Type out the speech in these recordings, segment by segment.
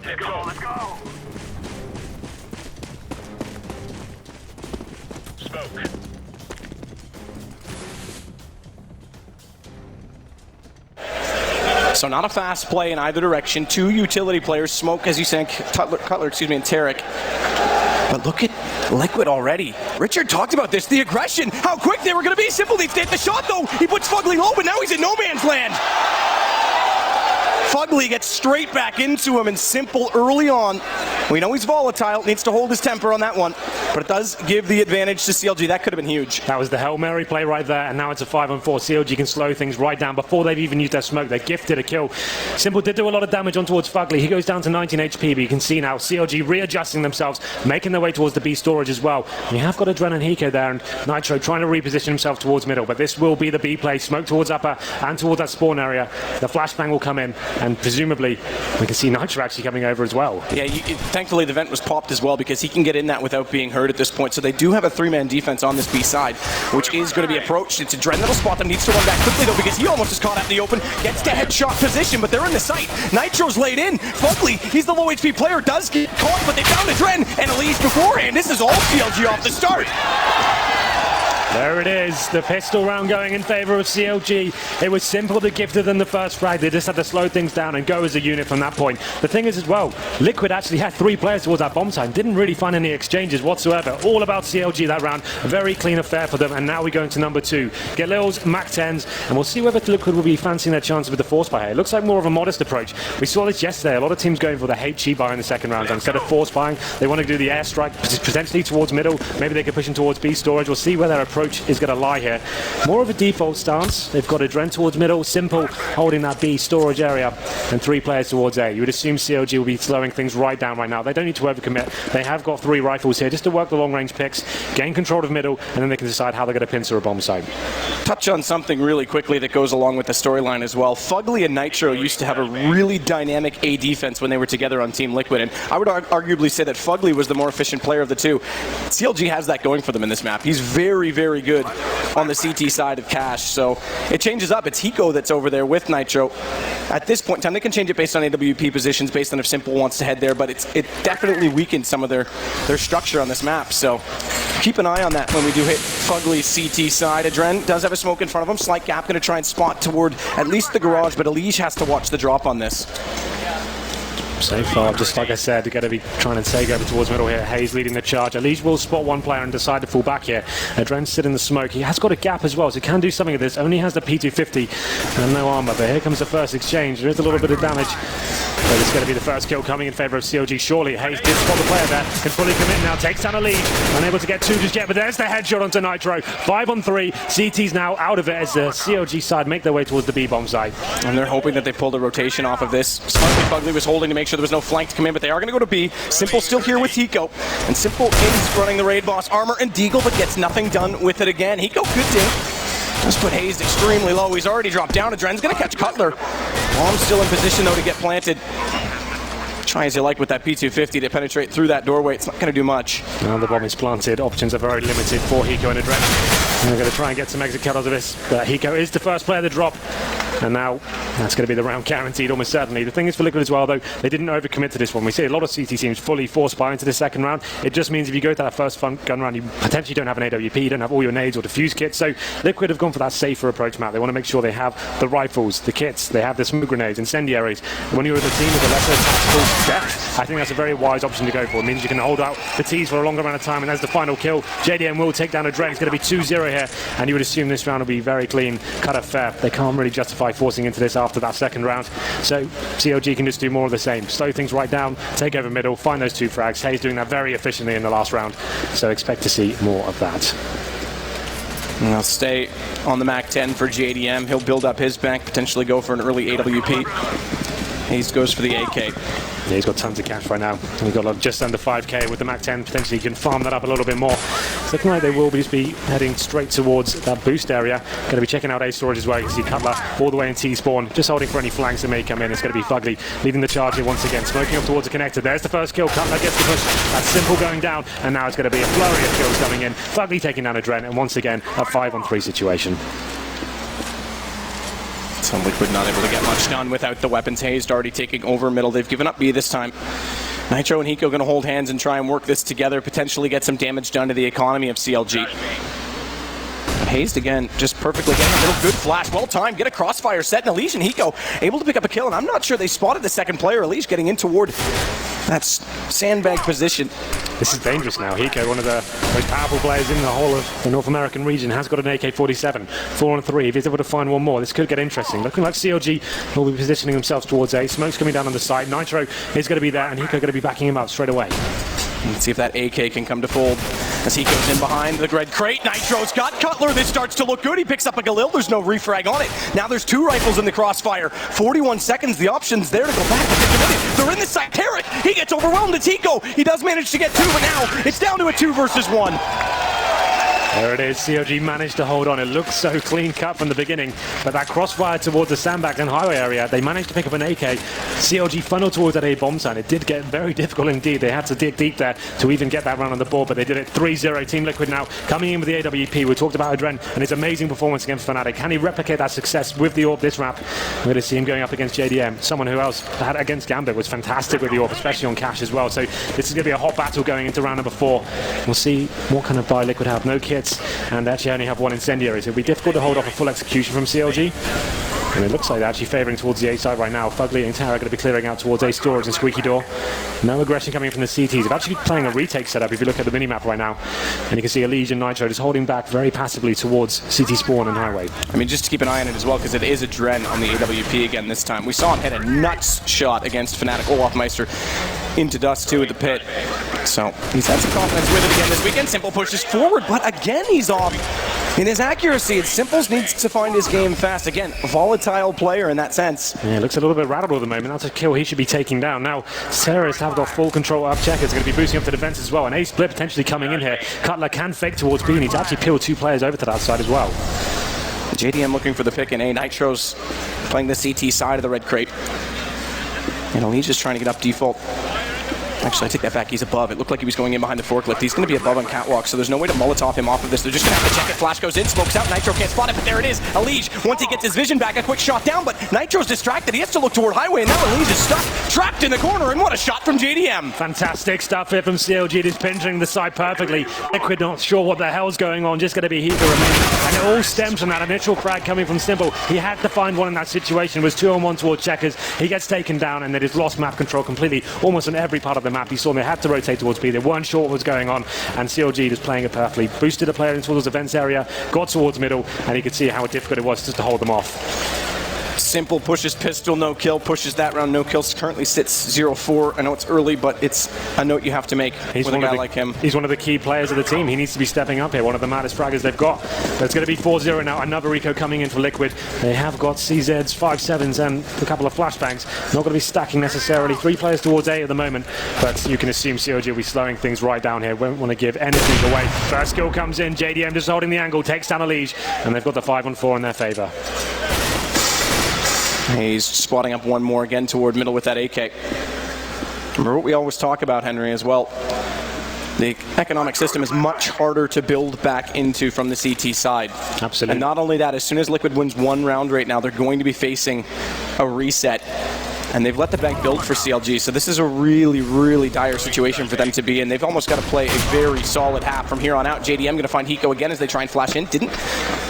Let's go, let's go. Smoke. So not a fast play in either direction. Two utility players, Smoke, as you said, Cutler, and Tarek. But look at Liquid already. Richard talked about this, the aggression, how quick they were going to be. Simple needs to hit the shot, though. He puts Fugly low, but now he's in no man's land. Fugly gets straight back into him, and Simple early on. We know he's volatile, needs to hold his temper on that one, but it does give the advantage to CLG. That could have been huge. That was the Hail Mary play right there, and now it's a 5-on-4. CLG can slow things right down before they've even used their smoke. They gifted a kill. Simple did do a lot of damage on towards Fugly. He goes down to 19 HP, but you can see now CLG readjusting themselves, making their way towards the B storage as well. You have got Adren and Hiko there, and Nitro trying to reposition himself towards middle, but this will be the B play. Smoke towards upper and towards that spawn area. The flashbang will come in, and presumably we can see Nitro actually coming over as well. Yeah, thankfully the vent was popped as well, because he can get in that without being hurt at this point. So they do have a three-man defense on this B side, which is going to be approached. It's Adren that'll spot them, needs to run back quickly though, because he almost is caught out in the open, gets to headshot position, but they're in the sight. Nitro's laid in. Fugly, he's the low HP player, does get caught, but they found Adren and Elise beforehand. This is all CLG off the start. There it is, the pistol round going in favor of CLG. It was Simple that gifted them the first frag. They just had to slow things down and go as a unit from that point. The thing is as well, Liquid actually had 3 players towards that bomb site. Didn't really find any exchanges whatsoever. All about CLG that round. A very clean affair for them, and now we go into number 2. Get Lils, Mac 10s, and we'll see whether Liquid will be fancying their chances with the force buy here. It looks like more of a modest approach. We saw this yesterday. A lot of teams going for the HE buy in the second round. Instead of force buying, they want to do the airstrike, potentially towards middle. Maybe they could push in towards B storage. We'll see where their approach is going to lie here. More of a default stance. They've got Adren towards middle, Simple holding that B storage area, and 3 players towards A. You would assume CLG will be slowing things right down right now. They don't need to overcommit. They have got 3 rifles here just to work the long range picks, gain control of middle, and then they can decide how they're going to pincer a bomb site. Touch on something really quickly that goes along with the storyline as well. Fugly and Nitro used to have a really dynamic A defense when they were together on Team Liquid, and I would arguably say that Fugly was the more efficient player of the two. CLG has that going for them in this map. He's very, very good on the CT side of Cash, so it changes up. It's Hiko that's over there with Nitro. At this point in time, they can change it based on AWP positions, based on if Simple wants to head there, but it definitely weakened some of their structure on this map, so keep an eye on that when we do hit Fugly's CT side. Adren does have a smoke in front of him. Slight gap, going to try and spot toward at least the garage, but Elige has to watch the drop on this. So far, just like I said, they're going to be trying to take over towards middle here. Hayes leading the charge. Elige will spot one player and decide to fall back here. Adren's sit in the smoke. He has got a gap as well, so he can do something of this. Only has the P250 and no armor, but here comes the first exchange. There is a little bit of damage. But it's going to be the first kill coming in favor of CLG, surely. Hayes did spot the player there, can fully commit now, takes down Elige. Unable to get 2 just yet, but there's the headshot onto Nitro. 5-on-3. CT's now out of it as the CLG side make their way towards the B-bomb site. And they're hoping that they pulled a rotation off of this. Smartly, Fugly was holding to make sure there was no flank to come in, but they are going to go to B. Simple still here with Hiko, and Simple is running the raid boss armor and Deagle, but gets nothing done with it again. Hiko good ding. Just put Hayes extremely low. He's already dropped down. Adren's going to catch Cutler. Bomb's still in position, though, to get planted. Try as you like with that P250 to penetrate through that doorway. It's not going to do much. Now the bomb is planted. Options are very limited for Hiko and Adren. And they're going to try and get some exit kills out of this. But Hiko is the first player to drop. And now that's going to be the round guaranteed almost certainly. The thing is for Liquid as well, though, they didn't overcommit to this one. We see a lot of CT teams fully force buy into the second round. It just means if you go to that first gun round, you potentially don't have an AWP, you don't have all your nades or defuse kits. So Liquid have gone for that safer approach map. They want to make sure they have the rifles, the kits, they have the smoke grenades, incendiaries. When you're with a team with a lesser tactical depth, I think that's a very wise option to go for. It means you can hold out the T's for a longer amount of time, and as the final kill, JDM will take down Adren. It's going to be 2-0 here, and you would assume this round will be very clean, cut off fair. They can't really justify forcing into this after that second round. So CLG can just do more of the same. Slow things right down, take over middle, find those 2 frags. Hayes doing that very efficiently in the last round. So expect to see more of that. And I'll stay on the Mac 10 for JDM. He'll build up his bank, potentially go for an early AWP. Hayes goes for the AK. Yeah, he's got tons of cash right now. We've got just under 5k with the Mac 10. Potentially he can farm that up a little bit more. So looking like they will just be heading straight towards that boost area. Going to be checking out A storage as well. You can see Cutler all the way in T spawn, just holding for any flanks that may come in. It's going to be Fugly leading the charge here once again, smoking up towards the connector. There's the first kill. Cutler gets the push. That's Simple going down, and now it's going to be a flurry of kills coming in. Fugly taking down Adren, and once again a 5-on-3 situation. So Liquid not able to get much done without the weapons. Hazed already taking over middle. They've given up B this time. Nitro and Hiko going to hold hands and try and work this together, potentially get some damage done to the economy of CLG. Hazed again, just perfectly getting a little good flash. Well timed, get a crossfire set, and Elise and Hiko able to pick up a kill, and I'm not sure they spotted the second player. Elise getting in toward that sandbag position. This is dangerous now. Hiko, one of the most powerful players in the whole of the North American region, has got an AK-47. 4 on 3. If he's able to find one more, this could get interesting. Looking like CLG will be positioning themselves towards A. Smoke's coming down on the side. Nitro is going to be there, and Hiko going to be backing him up straight away. Let's see if that AK can come to fold as he goes in behind the red crate. Nitro's got Cutler. This starts to look good. He picks up a Galil. There's no refrag on it. Now there's 2 rifles in the crossfire. 41 seconds. The option's there to go back. They're in the side. Tarek, he gets overwhelmed. It's Hiko. He does manage to get 2, but now it's down to a 2 versus 1. There it is. CLG managed to hold on. It looked so clean cut from the beginning, but that crossfire towards the sandbags and highway area, they managed to pick up an AK. CLG funneled towards that A bomb site. It did get very difficult indeed. They had to dig deep there to even get that round on the board, but they did it. 3-0. Team Liquid now coming in with the AWP. We talked about Adren and his amazing performance against Fnatic. Can he replicate that success with the AWP this map? We're going to see him going up against JDM. Someone who else had against Gambit was fantastic with the AWP, especially on Cash as well. So this is going to be a hot battle going into round number 4. We'll see what kind of buy Liquid have. No kits, and they actually only have 1 incendiary, so it'll be difficult to hold off a full execution from CLG. And it looks like they're actually favouring towards the A side right now. Fugly and Tara are going to be clearing out towards A storage and Squeaky Door. No aggression coming from the CTs. They're actually playing a retake setup if you look at the minimap right now. And you can see Elise and Nitro just holding back very passively towards CT spawn and highway. I mean, just to keep an eye on it as well, because it is Adren on the AWP again this time. We saw him hit a nuts shot against Fnatic Olafmeister into dust too at the pit. So he's had some confidence with it again this weekend. Simple pushes forward, but again he's off in his accuracy. Simples needs to find his game fast. Again, volatile player in that sense. Yeah, looks a little bit rattled at the moment. That's a kill he should be taking down. Now, Sarah's have got full control up. Checkers going to be boosting up the defense as well. An A split potentially coming in here. Cutler can fake towards B, and he's actually peeled 2 players over to that side as well. JDM looking for the pick in A. Nitro's playing the CT side of the red crate. And Elise just trying to get up default. Actually, I take that back. He's above. It looked like he was going in behind the forklift. He's going to be above on catwalk, so there's no way to Molotov him off of this. They're just going to have to check it. Flash goes in, smokes out. Nitro can't spot it, but there it is. Elise, once he gets his vision back, a quick shot down, but Nitro's distracted. He has to look toward highway, and now Elise is stuck, trapped in the corner, and what a shot from JDM. Fantastic stuff here from CLG. Just pinching the side perfectly. Liquid not sure what the hell's going on. Just going to be Hiko remaining. And it all stems from that initial frag coming from Simple. He had to find one in that situation. It was 2-on-1 towards Checkers. He gets taken down, and then he's lost map control completely, almost on every part of the map. You saw they had to rotate towards B. They weren't sure what was going on, and CLG just playing it perfectly. Boosted a player into towards the fence area, got towards middle, and you could see how difficult it was just to hold them off. Simple pushes pistol, no kill, pushes that round, no kills. Currently sits 0-4. I know it's early, but it's a note you have to make with a guy like him. He's one of the key players of the team. He needs to be stepping up here. One of the maddest fraggers they've got. But it's going to be 4-0 now. Another Rico coming in for Liquid. They have got CZs, 5-7s, and a couple of flashbangs. Not going to be stacking necessarily. 3 players towards A at the moment, but you can assume CLG will be slowing things right down here. Won't want to give anything away. First kill comes in. JDM just holding the angle, takes down Elise, and they've got the 5-on-4 in their favor. He's spotting up one more again toward middle with that AK. Remember what we always talk about, Henry, as well. The economic system is much harder to build back into from the CT side. Absolutely. And not only that, as soon as Liquid wins 1 round right now, they're going to be facing a reset. And they've let the bank build for CLG, so this is a really, really dire situation for them to be in. They've almost got to play a very solid half from here on out. JDM going to find Hiko again as they try and flash in. Didn't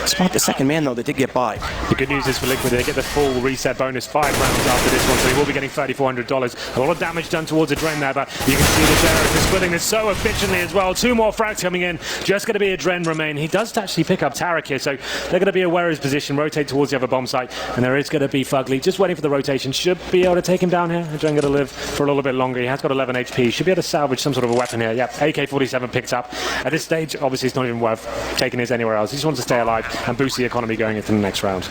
spot the second man, though. They did get by. The good news is for Liquid, they get the full reset bonus 5 rounds after this one, so they will be getting $3,400. A lot of damage done towards the drain there, but you can see the Jarrett is splitting this so efficiently as well. 2 more frags coming in. Just going to be a Dren remain. He does actually pick up Tarek here, so they're going to be aware of his position, rotate towards the other bomb site, and there is going to be Fugly just waiting for the rotation. Should be able to take him down here. Dren going to live for a little bit longer. He has got 11 HP. Should be able to salvage some sort of a weapon here. Yep, AK-47 picked up. At this stage, obviously it's not even worth taking his anywhere else. He just wants to stay alive and boost the economy going into the next round.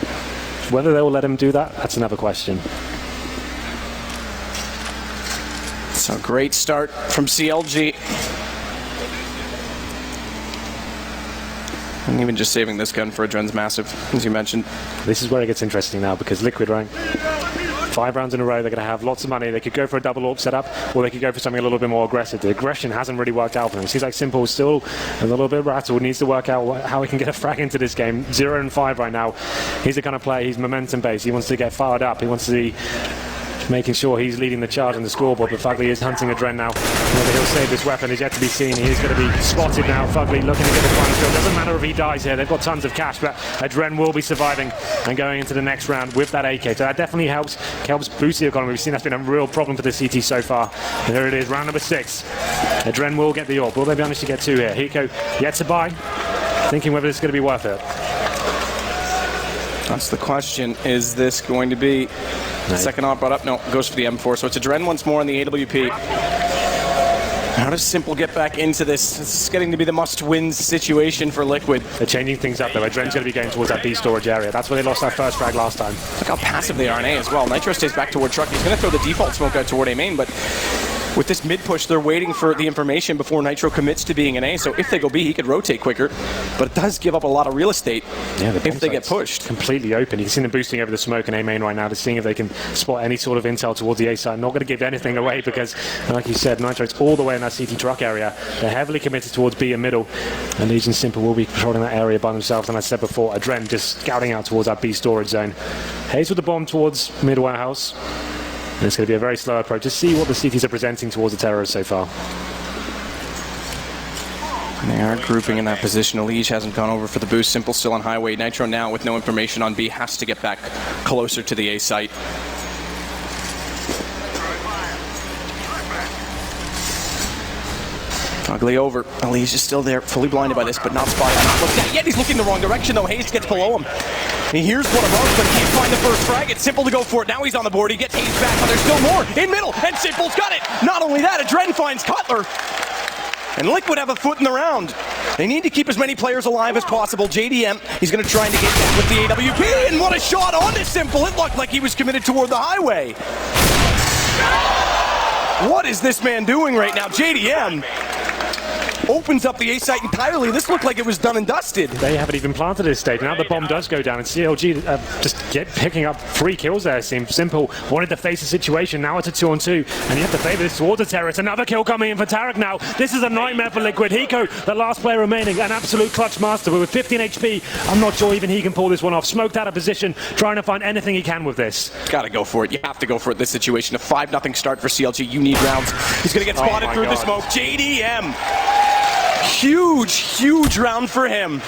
Whether they will let him do that, that's another question. So great start from CLG. And even just saving this gun for a Dren's massive, as you mentioned. This is where it gets interesting now, because Liquid, right? 5 rounds in a row, they're going to have lots of money. They could go for a double AWP setup, or they could go for something a little bit more aggressive. The aggression hasn't really worked out for them. It seems like Simple is still a little bit rattled, needs to work out how he can get a frag into this game. 0-5 right now. He's the kind of player, he's momentum based. He wants to get fired up. He wants to be making sure he's leading the charge on the scoreboard, but Fugly is hunting Adren now. Whether he'll save this weapon is yet to be seen. He is going to be spotted now. Fugly looking to get the final kill. Doesn't matter if he dies here. They've got tons of cash, but Adren will be surviving and going into the next round with that AK. So that definitely helps boost the economy. We've seen that's been a real problem for the CT so far. And here it is, round number 6. Adren will get the AWP. Will they manage to get 2 here? Hiko yet to buy. Thinking whether it's going to be worth it. That's the question. Is this going to be second AWP brought up? No, goes for the M4. So it's Adren once more on the AWP. How does Simple get back into this? It's getting to be the must-win situation for Liquid. They're changing things up though. Adren's going to be going towards that B storage area. That's where they lost that first frag last time. Look how passive they are in A as well. Nitro stays back toward truck. He's going to throw the default smoke out toward A main, but with this mid push, they're waiting for the information before Nitro commits to being an A. So if they go B, he could rotate quicker, but it does give up a lot of real estate if they get pushed. Completely open. You can see them boosting over the smoke in A main right now to seeing if they can spot any sort of intel towards the A side. Not going to give anything away because, like you said, Nitro's all the way in that CT truck area. They're heavily committed towards B and middle, and Legion Simple will be patrolling that area by themselves. And I said before, Adren just scouting out towards that B storage zone. Hayes with the bomb towards mid warehouse. And it's going to be a very slow approach to see what the CTs are presenting towards the terrorists so far. They are grouping in that position. Elige hasn't gone over for the boost. Simple still on highway. Nitro now with no information on B has to get back closer to the A site. Ugly over. Elige is still there, fully blinded by this, but not spotted, not looked at yet. He's looking the wrong direction though. Hayes gets below him. He hears one of ours, but he can't find the first frag. It's Simple to go for it. Now he's on the board. He gets Hayes back, but there's still more in middle, and Simple's got it. Not only that, Adren finds Cutler. And Liquid have a foot in the round. They need to keep as many players alive as possible. JDM, he's going to try to get that with the AWP, and what a shot onto Simple. It looked like he was committed toward the highway. What is this man doing right now? JDM opens up the A site entirely. This looked like it was done and dusted. They haven't even planted this stage. Now the bomb does go down, and CLG just picking up 3 kills there. Seems Simple wanted to face the situation. Now it's a 2-on-2, and you have to favor this towards the terrorist. Another kill coming in for Tarek now. This is a nightmare for Liquid. Hiko, the last player remaining, an absolute clutch master, but with 15 HP, I'm not sure even he can pull this one off. Smoked out of position, trying to find anything he can with this. Gotta go for it. You have to go for it. This situation, a 5-0 start for CLG. You need rounds. He's gonna get spotted through the smoke. JDM. Huge round for him.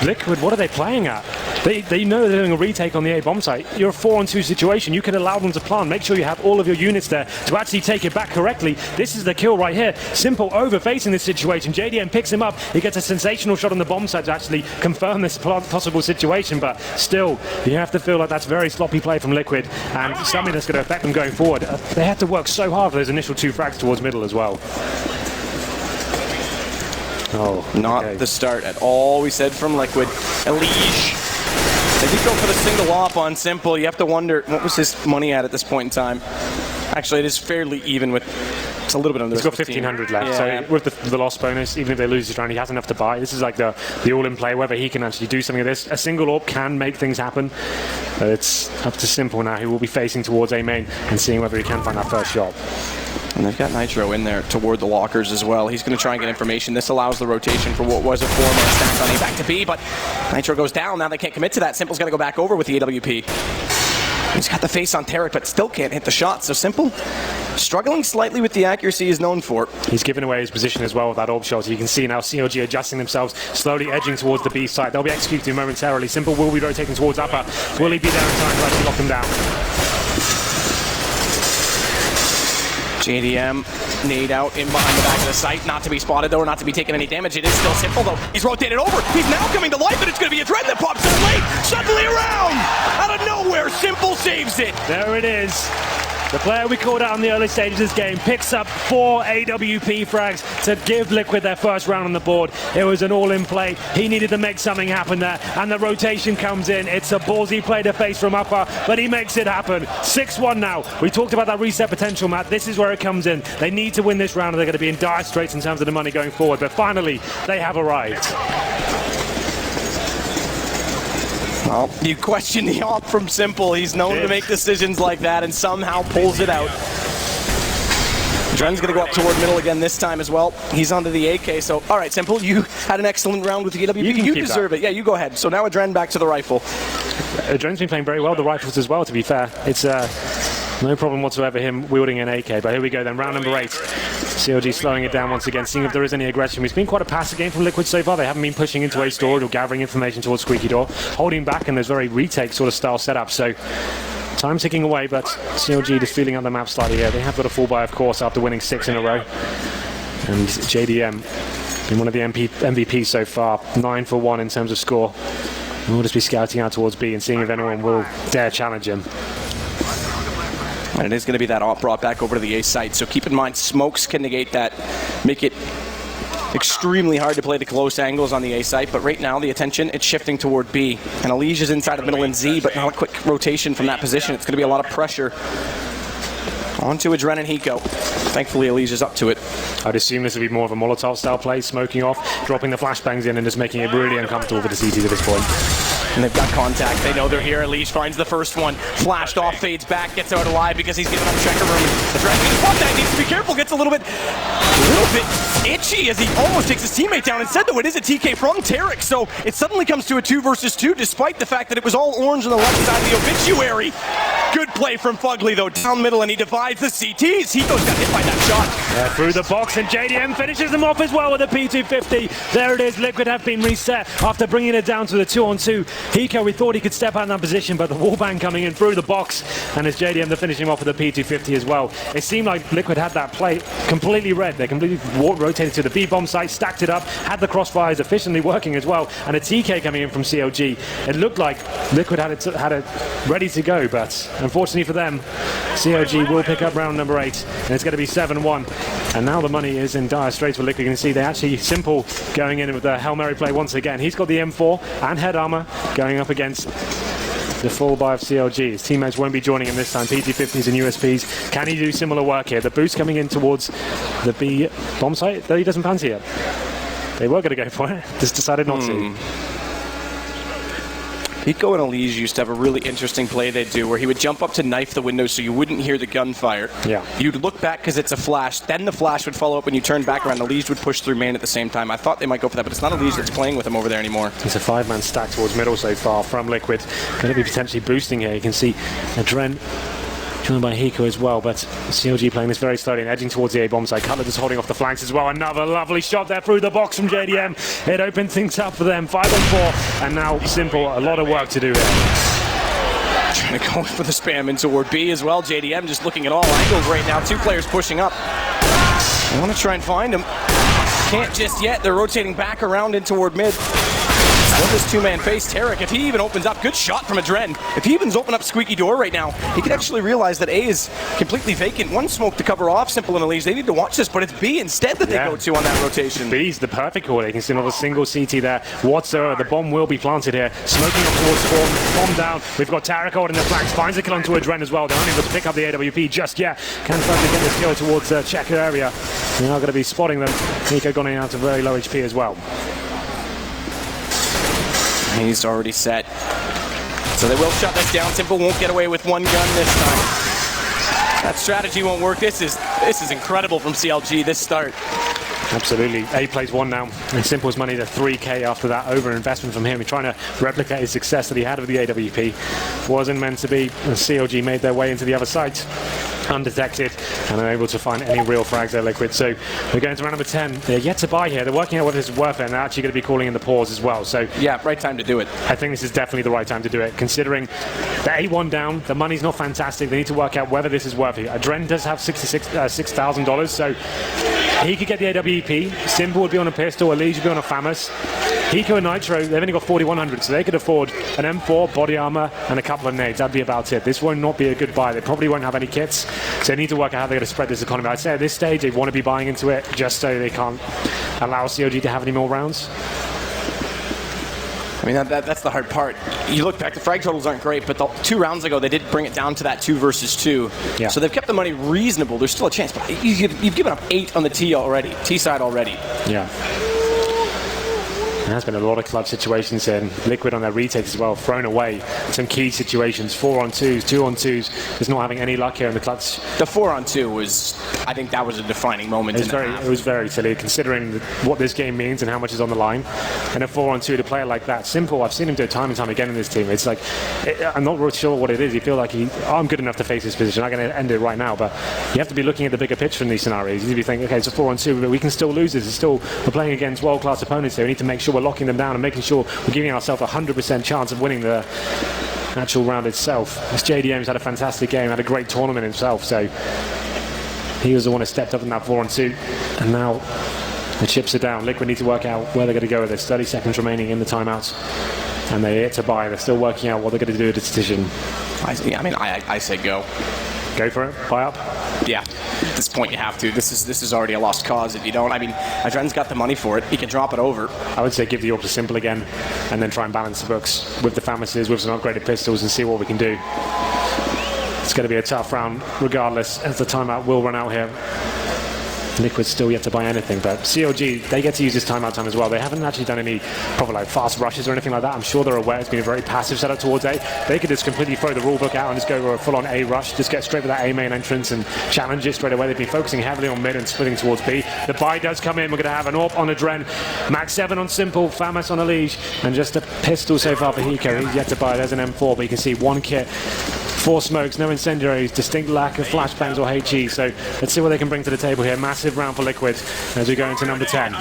Liquid, what are they playing at? They know they're doing a retake on the A bomb site. You're a 4-on-2 situation. You can allow them to plant. Make sure you have all of your units there to actually take it back correctly. This is the kill right here. Simple over facing this situation. JDM picks him up. He gets a sensational shot on the bomb site to actually confirm this possible situation, but still, you have to feel like that's very sloppy play from Liquid and something that's going to affect them going forward. They have to work so hard for those initial 2 frags towards middle as well. Oh, not the start at all. We said from Liquid. Elige. They did go for the single op on Simple. You have to wonder, what was his money at this point in time? Actually, it is fairly even with, it's a little bit under. He's got 1,500 left, yeah. So with the loss bonus, even if they lose this round, he has enough to buy. This is like the all-in play, whether he can actually do something of this. A single AWP can make things happen, but it's up to Simple now. He will be facing towards A main and seeing whether he can find that first shot. And they've got Nitro in there toward the lockers as well. He's going to try and get information. This allows the rotation for what was a 4-man stack on A back to B, but Nitro goes down. Now they can't commit to that. Simple's got to go back over with the AWP. He's got the face on Tarek, but still can't hit the shot. So Simple, struggling slightly with the accuracy he's known for. He's given away his position as well with that AWP shot. You can see now CLG adjusting themselves, slowly edging towards the B side. They'll be executing momentarily. Simple will be rotating towards upper. Will he be there in time to actually lock them down? JDM, nade out in behind the back of the site, not to be spotted though, or not to be taking any damage. It is still Simple though. He's rotated over. He's now coming to life, and it's going to be a Adren that pops up late. Suddenly around, out of nowhere, Simple saves it. There it is. The player we called out in the early stages of this game picks up 4 AWP frags to give Liquid their first round on the board. It was an all-in play. He needed to make something happen there, and the rotation comes in. It's a ballsy play to face from upper, but he makes it happen. 6-1 now. We talked about that reset potential, Matt. This is where it comes in. They need to win this round, and they're going to be in dire straits in terms of the money going forward, but finally, they have arrived. Well, you question the op from Simple. He's known to make decisions like that and somehow pulls it out. Dren's going to go up toward middle again this time as well. He's onto the AK, so all right, Simple, you had an excellent round with the AWP. You deserve it. Yeah, you go ahead. So now Dren back to the rifle. Dren's been playing very well, the rifles as well, to be fair. It's no problem whatsoever him wielding an AK, but here we go then, round number 8. CLG slowing it down once again, seeing if there is any aggression. It's been quite a passive game from Liquid so far. They haven't been pushing into A storage or gathering information towards Squeaky Door, holding back in those very retake sort of style setups. So time ticking away, but CLG just feeling out the map slightly here. They have got a full buy, of course, after winning 6 in a row. And JDM been one of the MVPs so far, 9 for 1 in terms of score. And we'll just be scouting out towards B and seeing if anyone will dare challenge him. And it is going to be that op brought back over to the A site, so keep in mind smokes can negate that, make it extremely hard to play the close angles on the A site, but right now the attention, it's shifting toward B. And Elige is inside of middle and Z, but not a quick rotation from that position. It's going to be a lot of pressure onto Adren and Hiko. Thankfully, Elige is up to it. I'd assume this would be more of a Molotov style play, smoking off, dropping the flashbangs in and just making it really uncomfortable for the CTs at this point. And they've got contact. They know they're here. Elige finds the first one. Flashed off, fades back, gets out alive because he's getting up checker room. Adren needs to be careful, gets a little bit itchy as he almost takes his teammate down. Instead, though, it is a TK from Tarek, so it suddenly comes to a 2 versus 2, despite the fact that it was all orange on the left side of the obituary. Good play from Fugly, though, down middle, and he divides the CTs. Hiko's got hit by that shot. Yeah, through the box, and JDM finishes them off as well with a P250. There it is. Liquid have been reset after bringing it down to the 2-on-2. Hiko, we thought he could step out in that position, but the wallbang coming in through the box, and it's JDM to finish him off with a P250 as well. It seemed like Liquid had that play completely read. They completely rotated to the B-bomb site, stacked it up, had the crossfires efficiently working as well, and a TK coming in from CLG. It looked like Liquid had it ready to go, but unfortunately for them, CLG will pick up round number 8, and it's going to be 7-1. And now the money is in dire straits for Liquid. You can see they actually Simple going in with the Hail Mary play once again. He's got the M4 and head armor going up against the full buy of CLG. His teammates won't be joining him this time. PT50s and USPs. Can he do similar work here? The boost coming in towards the B bomb site that he doesn't fancy it. They were going to go for it, just decided not to. Hiko and Elige used to have a really interesting play they'd do where he would jump up to knife the window so you wouldn't hear the gunfire. Yeah. You'd look back because it's a flash, then the flash would follow up when you turn back around. Elige would push through main at the same time. I thought they might go for that, but it's not Elige that's playing with him over there anymore. It's a 5-man stack towards middle so far from Liquid. Going to be potentially boosting here. You can see Adren joined by Hiko as well, but CLG playing this very slowly and edging towards the A-bomb side. Cutler just holding off the flanks as well. Another lovely shot there through the box from JDM. It opened things up for them. 5-on-4, and now Simple. A lot of work to do here. Trying to go for the spam in toward B as well. JDM just looking at all angles right now. 2 players pushing up. I want to try and find him. Can't just yet. They're rotating back around in toward mid. Will this 2-man face Tarek, if he even opens up, good shot from Adren. If he even opens up Squeaky Door right now, he could actually realize that A is completely vacant. One smoke to cover off Simple and Elige. They need to watch this, but it's B instead that they go to on that rotation. B's the perfect call. You can see another single CT there. Whatsoever, the bomb will be planted here. Smoking up towards spawn, bomb down. We've got Tarek holding the flanks, finds a kill onto Adren as well. They're only able to pick up the AWP just yet. Can finally get this kill towards the checker area. They're now going to be spotting them. Hiko going out to very low HP as well. He's already set. So they will shut this down. Simple won't get away with one gun this time. That strategy won't work. This is incredible from CLG, this start. Absolutely. A plays 1 now, and Simple's money to 3K after that over-investment from him. He's trying to replicate his success that he had with the AWP. Wasn't meant to be, and CLG made their way into the other site undetected and unable to find any real frags there, Liquid. So we're going to round number 10. They're yet to buy here. They're working out whether this is worth it, and they're actually going to be calling in the pause as well. So yeah, right time to do it. I think this is definitely the right time to do it, considering the A1 down, the money's not fantastic. They need to work out whether this is worth it. Adren does have $6,000, so he could get the AWP. Simple would be on a pistol, Elige would be on a FAMAS. Hiko and Nitro, they've only got 4,100, so they could afford an M4, body armor, and a couple of nades. That'd be about it. This will not be a good buy. They probably won't have any kits, so they need to work out how they're going to spread this economy. I'd say at this stage, they want to be buying into it just so they can't allow COG to have any more rounds. I mean, that's the hard part. You look back, the frag totals aren't great, but 2 rounds ago, they did bring it down to that 2 versus 2. Yeah. So they've kept the money reasonable. There's still a chance, but you've given up 8 on the T side already. Yeah. There's been a lot of clutch situations in Liquid on their retakes as well, thrown away some key situations, 4-on-2s, 2-on-2s, just not having any luck here in the clutch. The 4-on-2 was, I think that was a defining moment in the half. It was very silly, considering what this game means and how much is on the line. And a 4-on-2 to play it like that, simple. I've seen him do it time and time again in this team. It's like, I'm not really sure what it is. You feel like I'm good enough to face this position. I'm going to end it right now, but you have to be looking at the bigger picture in these scenarios. You think, okay, it's a 4-on-2, but we can still lose this. We're playing against world-class opponents here. We need to make sure we're locking them down and making sure we're giving ourselves a 100% chance of winning the actual round itself. This JDM's had a fantastic game, had a great tournament himself, so he was the one who stepped up in that 4-on-2, and now the chips are down. Liquid need to work out where they're going to go with this. 30 seconds remaining in the timeouts, and they're yet to buy. They're still working out what they're going to do with the decision. I say go. Go for it. Buy up. Yeah, at this point you have to. This is already a lost cause if you don't. I mean, Adren's got the money for it. He can drop it over. I would say give the AWP to Simple again, and then try and balance the books with the Famises, with some upgraded pistols, and see what we can do. It's going to be a tough round regardless, as the timeout will run out here. Liquid's still yet to buy anything, but CLG, they get to use this timeout time as well. They haven't actually done any proper fast rushes or anything like that. I'm sure they're aware it's been a very passive setup towards A. They could just completely throw the rulebook out and just go for a full-on A rush, just get straight with that A main entrance and challenge it straight away. They've been focusing heavily on mid and splitting towards B. The buy does come in. We're going to have an AWP on Adren, Max 7 on Simple, Famas on Elige, and just a pistol so far for Hiko. He's yet to buy. There's an M4, but you can see one kit. 4 smokes, no incendiaries, distinct lack of flashbangs or HE. So let's see what they can bring to the table here. Massive round for Liquid as we go into number 10.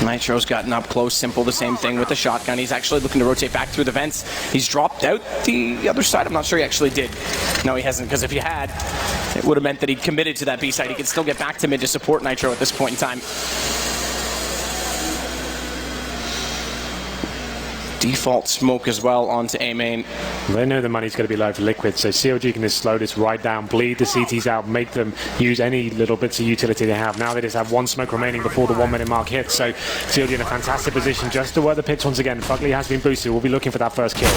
Nitro's gotten up close. Simple, the same thing with the shotgun. He's actually looking to rotate back through the vents. He's dropped out the other side. I'm not sure he actually did. No, he hasn't, because if he had, it would have meant that he'd committed to that B side. He could still get back to mid to support Nitro at this point in time. Default smoke as well onto A main. They know the money's going to be low for Liquid, so CLG can just slow this right down, bleed the CTs out, make them use any little bits of utility they have. Now they just have 1 smoke remaining before the 1 minute mark hits, so CLG in a fantastic position just to work the pitch once again. Fugly has been boosted. We'll be looking for that first kill.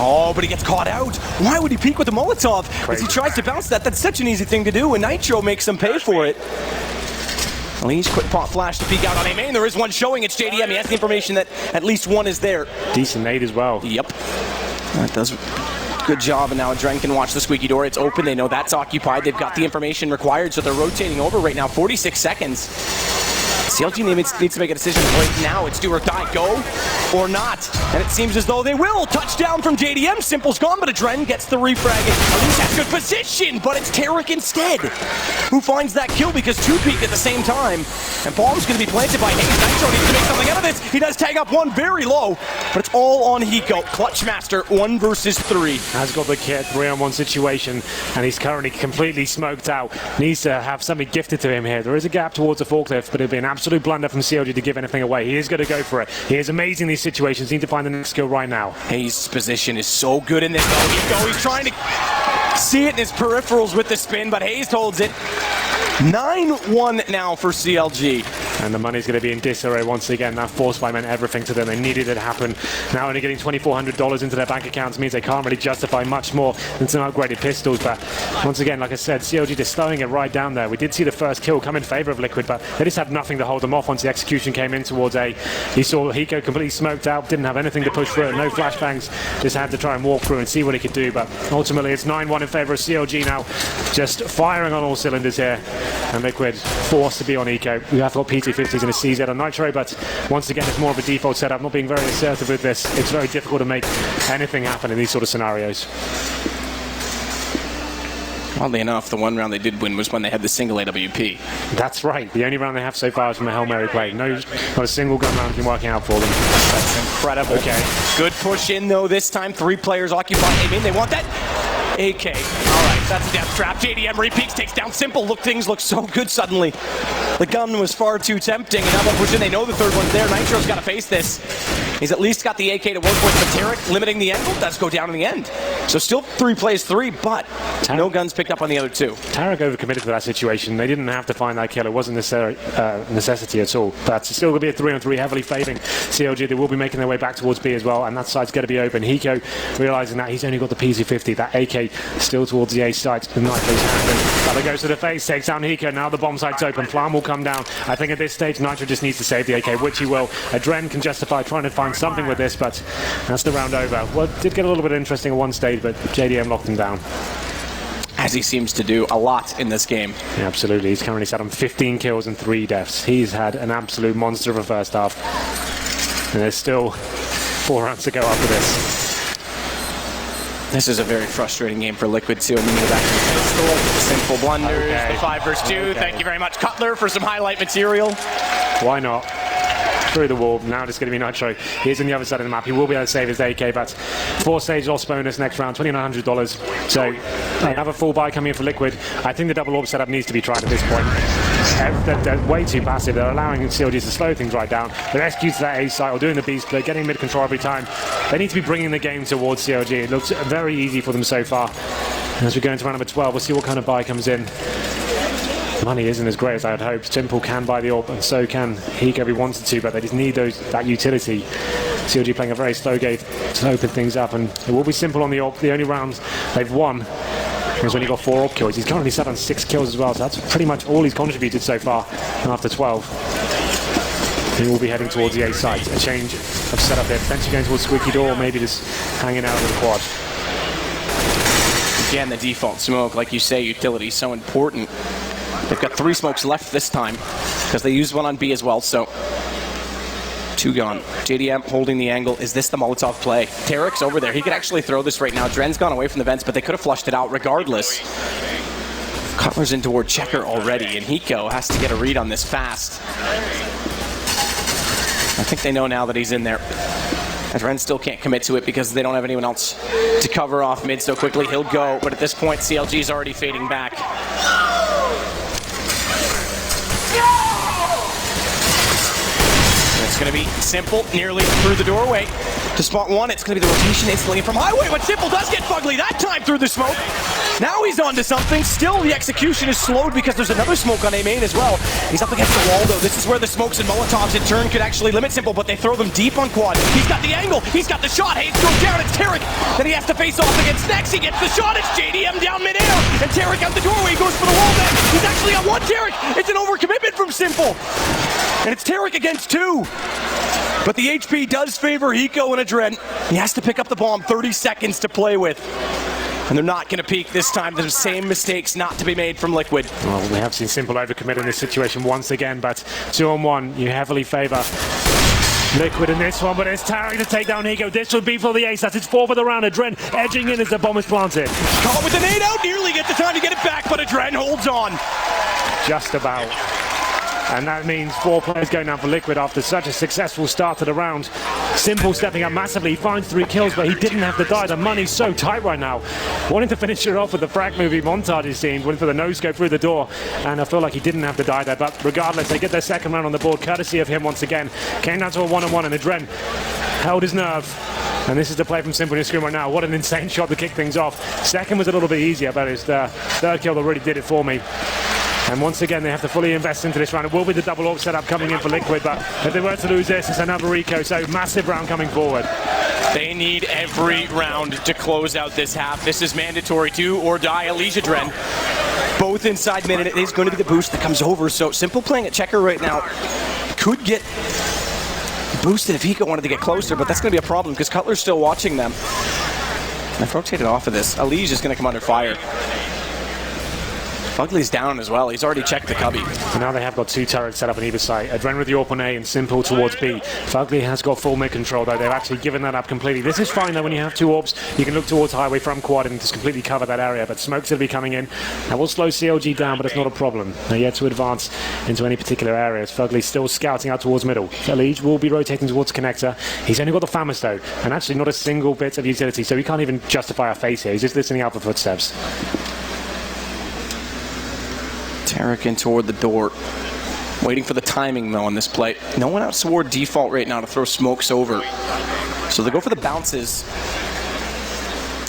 Oh, but he gets caught out. Why would he peek with the Molotov? As he tries to bounce that, that's such an easy thing to do, and Nitro makes him pay for it. Lee's quick pop flash to peek out on A main. There is one showing. It's JDM. He has the information that at least one is there. Decent nade as well. Yep. That does good job, and now Adren can watch the squeaky door. It's open. They know that's occupied. They've got the information required, so they're rotating over right now. 46 seconds. CLG needs to make a decision right now. It's do or die, go or not. And it seems as though they will. Touchdown from JDM. Simple's gone, but Adren gets the refrag. Elise has good position, but it's Tarek instead who finds that kill, because 2 peek at the same time. And Palm's going to be planted by Hayes. Nitro needs to make something out of this. He does tag up one very low, but it's all on Hiko. Clutch Master, 1 versus 3. Has got the kit, 3-on-1 situation, and he's currently completely smoked out. Needs to have something gifted to him here. There is a gap towards the forklift, but it'd be an absolute blunder from CLG to give anything away. He is going to go for it. He is amazing in these situations. Need to find the next skill right now. Hayes' position is so good in this though. Hiko, he's trying to see it in his peripherals with the spin, but Hayes holds it. 9-1 now for CLG. And the money's going to be in disarray once again. That force buy meant everything to them. They needed it to happen. Now only getting $2,400 into their bank accounts means they can't really justify much more than some upgraded pistols. But once again, like I said, CLG just slowing it right down there. We did see the first kill come in favor of Liquid, but they just had nothing to hold them off once the execution came in towards A. He saw Hiko completely smoked out, didn't have anything to push through, no flashbangs, just had to try and walk through and see what he could do. But ultimately, it's 9-1 in favor of CLG now. Just firing on all cylinders here. And Liquid forced to be on Hiko. We have got PT50s and a CZ on Nitro, but once again, it's more of a default setup. Not being very assertive with this. It's very difficult to make anything happen in these sort of scenarios. Oddly enough, the one round they did win was when they had the single AWP. That's right. The only round they have so far is from a Hail Mary play. Not a single gun round been working out for them. That's incredible. Okay. Good push in, though, this time. 3 players occupying. I mean, they want that AK. All right, that's a death trap. JDM repeats, takes down Simple. Things look so good suddenly. The gun was far too tempting, and now they'll push in. They know the third one's there. Nitro's got to face this. He's at least got the AK to work with, but Tarek limiting the angle does go down in the end. So still 3 plays 3, but no guns picked up on the other 2. Tarek overcommitted to that situation. They didn't have to find that kill. It wasn't necessity at all. But it's still going to be a 3-on-3, heavily favoring CLG. They will be making their way back towards B as well, and that side's going to be open. Hiko realizing that he's only got the PC50. That AK still towards the A side. The Nitro's hand. Bella goes to the face, takes down Hiko. Now the bomb site's open. Flam will come down. I think at this stage, Nitro just needs to save the AK, which he will. Adren can justify trying to find something with this, but that's the round over. Well, it did get a little bit interesting at one stage, but JDM locked him down. As he seems to do a lot in this game. Yeah, absolutely. He's currently sat on 15 kills and 3 deaths. He's had an absolute monster of a first half. And there's still 4 rounds to go after this. This is a very frustrating game for Liquid too. And you go back to the pistol, simple blunders, the 5 versus 2. Okay. Thank you very much, Cutler, for some highlight material. Why not? Through the wall. Now it's going to be Nitro. He's on the other side of the map. He will be able to save his AK, but 4-stage loss bonus next round, $2,900. So another full buy coming in for Liquid. I think the double orb setup needs to be tried at this point. They're way too passive. They're allowing CLGs to slow things right down. They're executing that A site or doing the B split, getting mid control every time. They need to be bringing the game towards CLG. It looks very easy for them so far. And as we go into round number 12, we'll see what kind of buy comes in. Money isn't as great as I had hoped. Simple can buy the orb, and so can Hiko if he wanted to, but they just need that utility. CLG playing a very slow game to open things up, and it will be Simple on the orb. The only rounds they've won is when he got 4 orb kills. He's currently sat on 6 kills as well, so that's pretty much all he's contributed so far after 12. He will be heading towards the A site. A change of setup there, potentially going towards Squeaky Door, maybe just hanging out with the quad. Again, the default smoke, like you say, utility is so important. They've got 3 smokes left this time because they used one on B as well, so 2 gone. JDM holding the angle. Is this the Molotov play? Tarek's over there. He could actually throw this right now. Dren's gone away from the vents, but they could have flushed it out regardless. Cutler's in toward Checker already, and Hiko has to get a read on this fast. I think they know now that he's in there. Dren still can't commit to it because they don't have anyone else to cover off mid so quickly. He'll go, but at this point, CLG's already fading back. It's going to be Simple nearly through the doorway to spot 1. It's going to be the rotation instantly from Highway, but Simple does get Fugly that time through the smoke. Now he's on to something. Still, the execution is slowed because there's another smoke on A main as well. He's up against the wall, though. This is where the smokes and Molotovs in turn could actually limit Simple, but they throw them deep on quad. He's got the angle. He's got the shot. Hayes goes down. It's Tarek. Then he has to face off against Nex. He gets the shot. It's JDM down midair. And Tarek out the doorway. He goes for the wall back. He's actually on 1 Tarek. It's an overcommitment from Simple. And it's Tarek against 2. But the HP does favor Hiko and Adren. He has to pick up the bomb. 30 seconds to play with. And they're not going to peek this time. The same mistakes not to be made from Liquid. Well, we have seen Simple overcommit in this situation once again, but 2-on-1, you heavily favor Liquid in this one, but it's Tarek to take down Hiko. This would be for the ace. That's his 4 for the round. Adren edging in as the bomb is planted. Caught with the nade out. Nearly gets the time to get it back, but Adren holds on. Just about. And that means 4 players going down for Liquid after such a successful start to the round. Simple stepping up massively. He finds 3 kills, but he didn't have to die. The money's so tight right now. Wanting to finish it off with the frag movie montage, it seemed. Went for the no-scope through the door. And I feel like he didn't have to die there. But regardless, they get their second round on the board, courtesy of him once again. Came down to a 1-on-1, and Adren held his nerve. And this is the play from Simple in his screen right now. What an insane shot to kick things off. Second was a little bit easier, but it's the third kill that really did it for me. And once again, they have to fully invest into this round. It will be the double orb setup coming in for Liquid, but if they were to lose this, it's another eco, so massive round coming forward. They need every round to close out this half. This is mandatory, do or die. Elijah Dren, both inside mid, and it is going to be the boost that comes over. So Simple playing at Checker right now could get boosted if Hiko wanted to get closer, but that's going to be a problem because Cutler's still watching them. I've rotated off of this. Elijah's going to come under fire. Fugly's down as well. He's already checked the cubby. And now they have got 2 turrets set up on either side. Adren with the AWP on A and Simple towards B. Fugly has got full mid control, though. They've actually given that up completely. This is fine, though. When you have 2 orbs, you can look towards Highway from quad and just completely cover that area. But smoke's going to be coming in. That will slow CLG down, but it's not a problem. They're yet to advance into any particular areas. Fugly's still scouting out towards middle. Elige will be rotating towards connector. He's only got the Famous, though, and actually not a single bit of utility, so he can't even justify a face here. He's just listening out for footsteps. Tarek in toward the door. Waiting for the timing, though, on this play. No one out toward default right now to throw smokes over. So they go for the bounces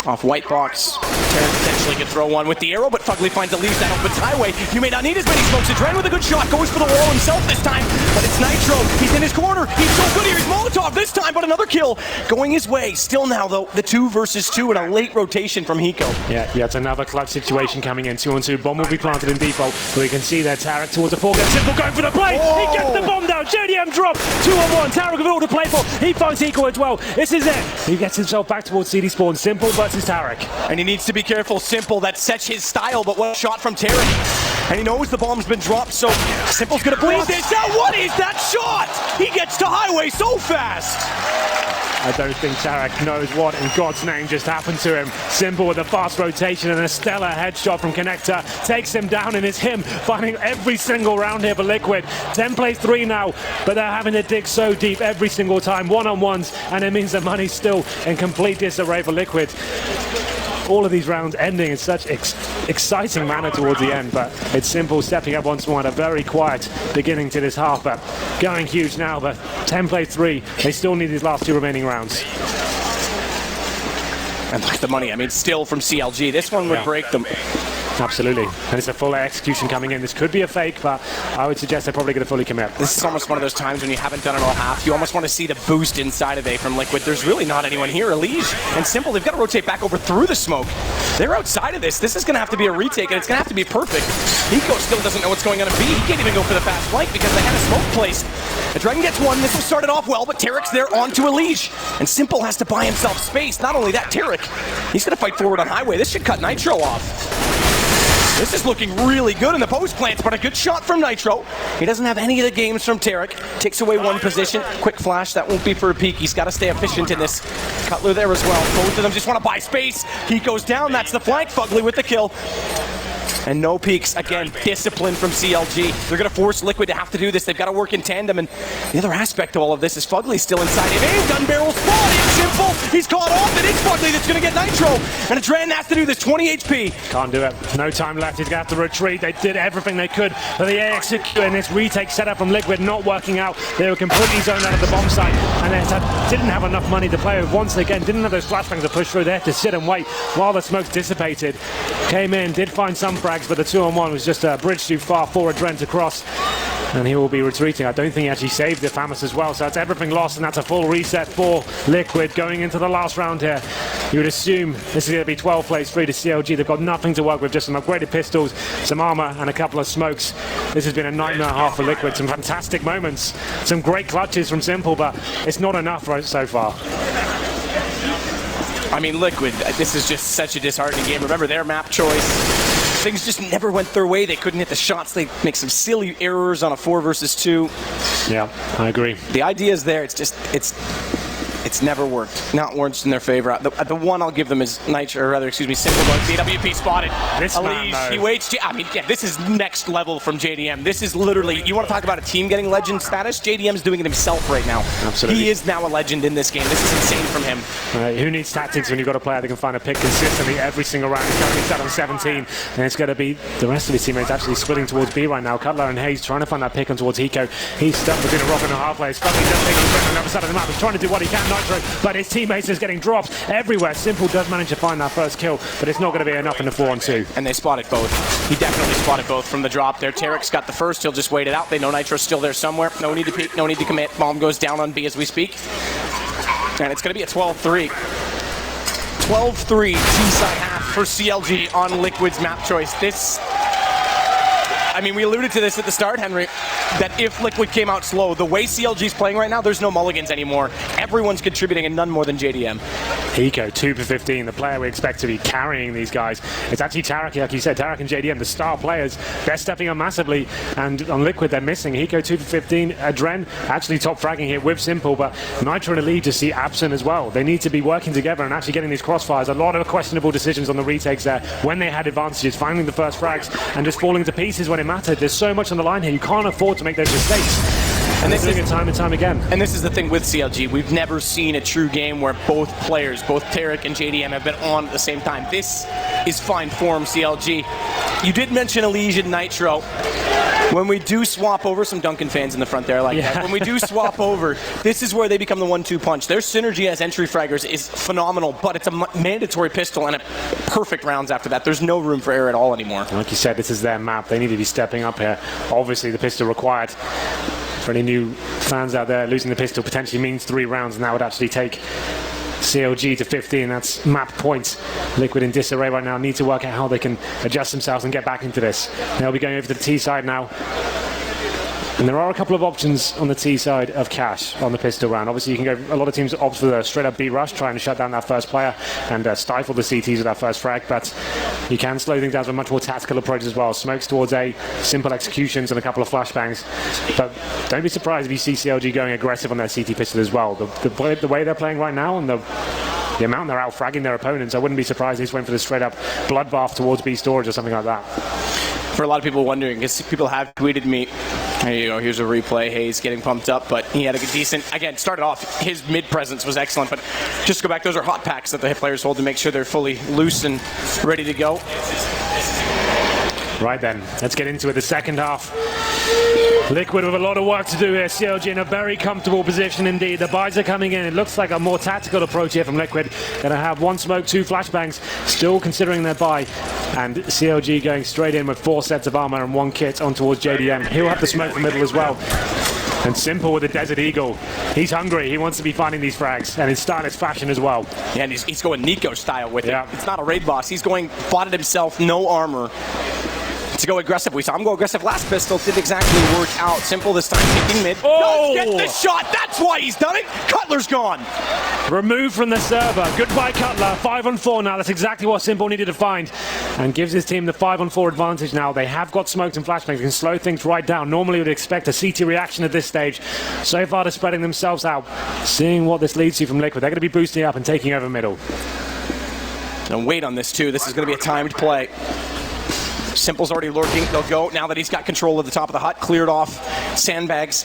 off white box. Tarek Actually could throw one with the arrow, but Fugly finds Elise. That opens highway. You may not need as many smokes. Adren with a good shot goes for the wall himself this time, but it's Nitro. He's in his corner. He's so good here. He's Molotov this time, but another kill going his way. Still now, though, the 2 versus 2 and a late rotation from Hiko. Yeah, it's another clutch situation coming in. 2-on-2. Bomb will be planted in default. But we can see there Tarek towards the foreground. Simple going for the play. Oh. He gets the bomb down. JDM drop. 2-on-1. Tarek with all to play for. He finds Hiko as well. This is it. He gets himself back towards CD Spawn. Simple versus Tarek. And he needs to be careful. Simple, that's such his style, but what a shot from Tarek. And he knows the bomb's been dropped, so Simple's gonna bleed this out. What is that shot? He gets to highway so fast. I don't think Tarek knows what in God's name just happened to him. Simple with a fast rotation and a stellar headshot from Connector. Takes him down and is him finding every single round here for Liquid. 10 plays 3 now, but they're having to dig so deep every single time. One-on-ones, and it means the money's still in complete disarray for Liquid. All of these rounds ending in such exciting manner towards the end, but it's Simple stepping up once more at a very quiet beginning to this half, but going huge now. But 10 plays 3, they still need these last 2 remaining rounds. And look at the money, I mean, still from CLG. This one would break them. Absolutely, and it's a full execution coming in. This could be a fake, but I would suggest they're probably going to fully commit. This is almost one of those times when you haven't done it all half. You almost want to see the boost inside of A from Liquid. There's really not anyone here. Elige and Simple, they've got to rotate back over through the smoke. They're outside of this. This is going to have to be a retake, and it's going to have to be perfect. Hiko still doesn't know what's going on in B. He can't even go for the fast flank because they had a smoke placed. The Dragon gets one. This will start it off well, but Tarek's there onto Elige. And Simple has to buy himself space. Not only that, Tarek, he's going to fight forward on highway. This should cut Nitro off. This is looking really good in the post plants, but a good shot from Nitro. He doesn't have any of the games from Tarek. Takes away one position. Quick flash, that won't be for a peek. He's got to stay efficient in this. Cutler there as well. Both of them just want to buy space. He goes down. That's the flank. Fugly with the kill. And no peeks. Again, discipline from CLG. They're going to force Liquid to have to do this. They've got to work in tandem. And the other aspect of all of this is Fugly still inside him. And gun barrel spotted. Simple. He's caught off. It is Fugly that's going to get Nitro. And Adren has to do this. 20 HP. Can't do it. No time left. He's going to have to retreat. They did everything they could for the execute, and this retake setup from Liquid not working out. They were completely zoned out of the bomb site, and they didn't have enough money to play with. Once again, didn't have those flashbangs to push through. They had to sit and wait while the smoke dissipated. Came in, did find some frags, but the 2-on-1 was just a bridge too far for Adren to cross. And he will be retreating. I don't think he actually saved the Famus as well, so that's everything lost, and that's a full reset for Liquid going into the last round here. You would assume this is going to be 12 plays 3 to CLG. They've got nothing to work with, just some upgraded pistols, some armor, and a couple of smokes. This has been a nightmare half for Liquid. Some fantastic moments, some great clutches from Simple, but it's not enough so far. I mean, Liquid, this is just such a disheartening game. Remember their map choice. Things just never went their way. They couldn't hit the shots. They make some silly errors on a 4 versus 2. Yeah, I agree. The idea is there. It's just, it's never worked. Not worked in their favor. The one I'll give them is Nitro, or rather, excuse me, Simple going BWP spotted. This man, he waits. I mean, yeah, this is next level from JDM. This is literally, you want to talk about a team getting legend status? JDM's doing it himself right now. Absolutely. He is now a legend in this game. This is insane from him. Who needs tactics when you've got a player that can find a pick consistently every single round? He's currently set on 17, and it's going to be the rest of his teammates actually splitting towards B right now. Cutler and Hayes trying to find that pick on towards Hiko. He's stuck between a rock and a hard place. Fugly just taking on the other side of the map. He's trying to do what he can, Nitro, but his teammates is getting dropped everywhere. Simple does manage to find that first kill, but it's not going to be enough in the 4-on-2. And they spotted both. He definitely spotted both from the drop there. Tarek's got the first. He'll just wait it out. They know Nitro's still there somewhere. No need to peek, no need to commit. Bomb goes down on B as we speak. And it's going to be a 12-3. 12-3 T-side half for CLG on Liquid's map choice. This, I mean, we alluded to this at the start, Henry, that if Liquid came out slow, the way CLG's playing right now, there's no mulligans anymore. Everyone's contributing, and none more than JDM. Hiko, 2 for 15, the player we expect to be carrying these guys. It's actually Tarek, like you said, Tarek and JDM, the star players. They're stepping up massively, and on Liquid, they're missing. Hiko, 2 for 15. Adren actually top fragging here with Simple, but Nitro and Elite just see absent as well. They need to be working together and actually getting these crossfires. A lot of questionable decisions on the retakes there when they had advantages, finding the first frags and just falling to pieces when it mattered. There's so much on the line here. You can't afford to make those mistakes. And they're doing it time and time again. And this is the thing with CLG. We've never seen a true game where both players, both Tarek and JDM, have been on at the same time. This is fine form, CLG. You did mention Elysian Nitro. When we do swap over, some Duncan fans in the front there like that. When we do swap over, this is where they become the 1-2 punch. Their synergy as entry fraggers is phenomenal, but it's a mandatory pistol and a perfect rounds after that. There's no room for error at all anymore. Like you said, this is their map. They need to be stepping up here. Obviously, the pistol required. For any new fans out there, losing the pistol potentially means 3 rounds, and that would actually take CLG to 15. That's map points. Liquid in disarray right now. Need to work out how they can adjust themselves and get back into this. They'll be going over to the T side now. And there are a couple of options on the T side of Cash on the pistol round. Obviously, you can go. A lot of teams opt for the straight-up B rush, trying to shut down that first player and stifle the CTs with that first frag. But you can slow things down with a much more tactical approach as well. Smokes towards A, simple executions, and a couple of flashbangs. But don't be surprised if you see CLG going aggressive on their CT pistol as well. The way they're playing right now and the amount they're out fragging their opponents, I wouldn't be surprised if they just went for the straight-up bloodbath towards B storage or something like that. For a lot of people wondering, because people have tweeted me, here you go, here's a replay, Hayes getting pumped up, but he had a decent, again, started off, his mid-presence was excellent, but just to go back, those are hot packs that the players hold to make sure they're fully loose and ready to go. Right then, let's get into it, the second half. Liquid with a lot of work to do here. CLG in a very comfortable position indeed. The buys are coming in. It looks like a more tactical approach here from Liquid. Going to have 1 smoke, 2 flashbangs, still considering their buy. And CLG going straight in with 4 sets of armor and 1 kit on towards JDM. He'll have to smoke the middle as well. And Simple with the Desert Eagle. He's hungry. He wants to be finding these frags. And in stylish fashion as well. Yeah, and he's going Nico style with it. It's not a raid boss. He's going, bought it himself, no armor. To go aggressive. We saw him go aggressive last pistol. Didn't exactly work out. Simple this time, kicking mid. Oh! Does get the shot. That's why he's done it. Cutler's gone. Removed from the server. Goodbye, Cutler. 5-on-4 now. That's exactly what Simple needed to find. And gives his team the 5-on-4 advantage now. They have got smokes and flashbangs. They can slow things right down. Normally would expect a CT reaction at this stage. So far, they're spreading themselves out. Seeing what this leads to from Liquid. They're going to be boosting up and taking over middle. And wait on this, too. This is going to be a timed play. Simple's already lurking. They'll go now that he's got control of the top of the hut, cleared off sandbags.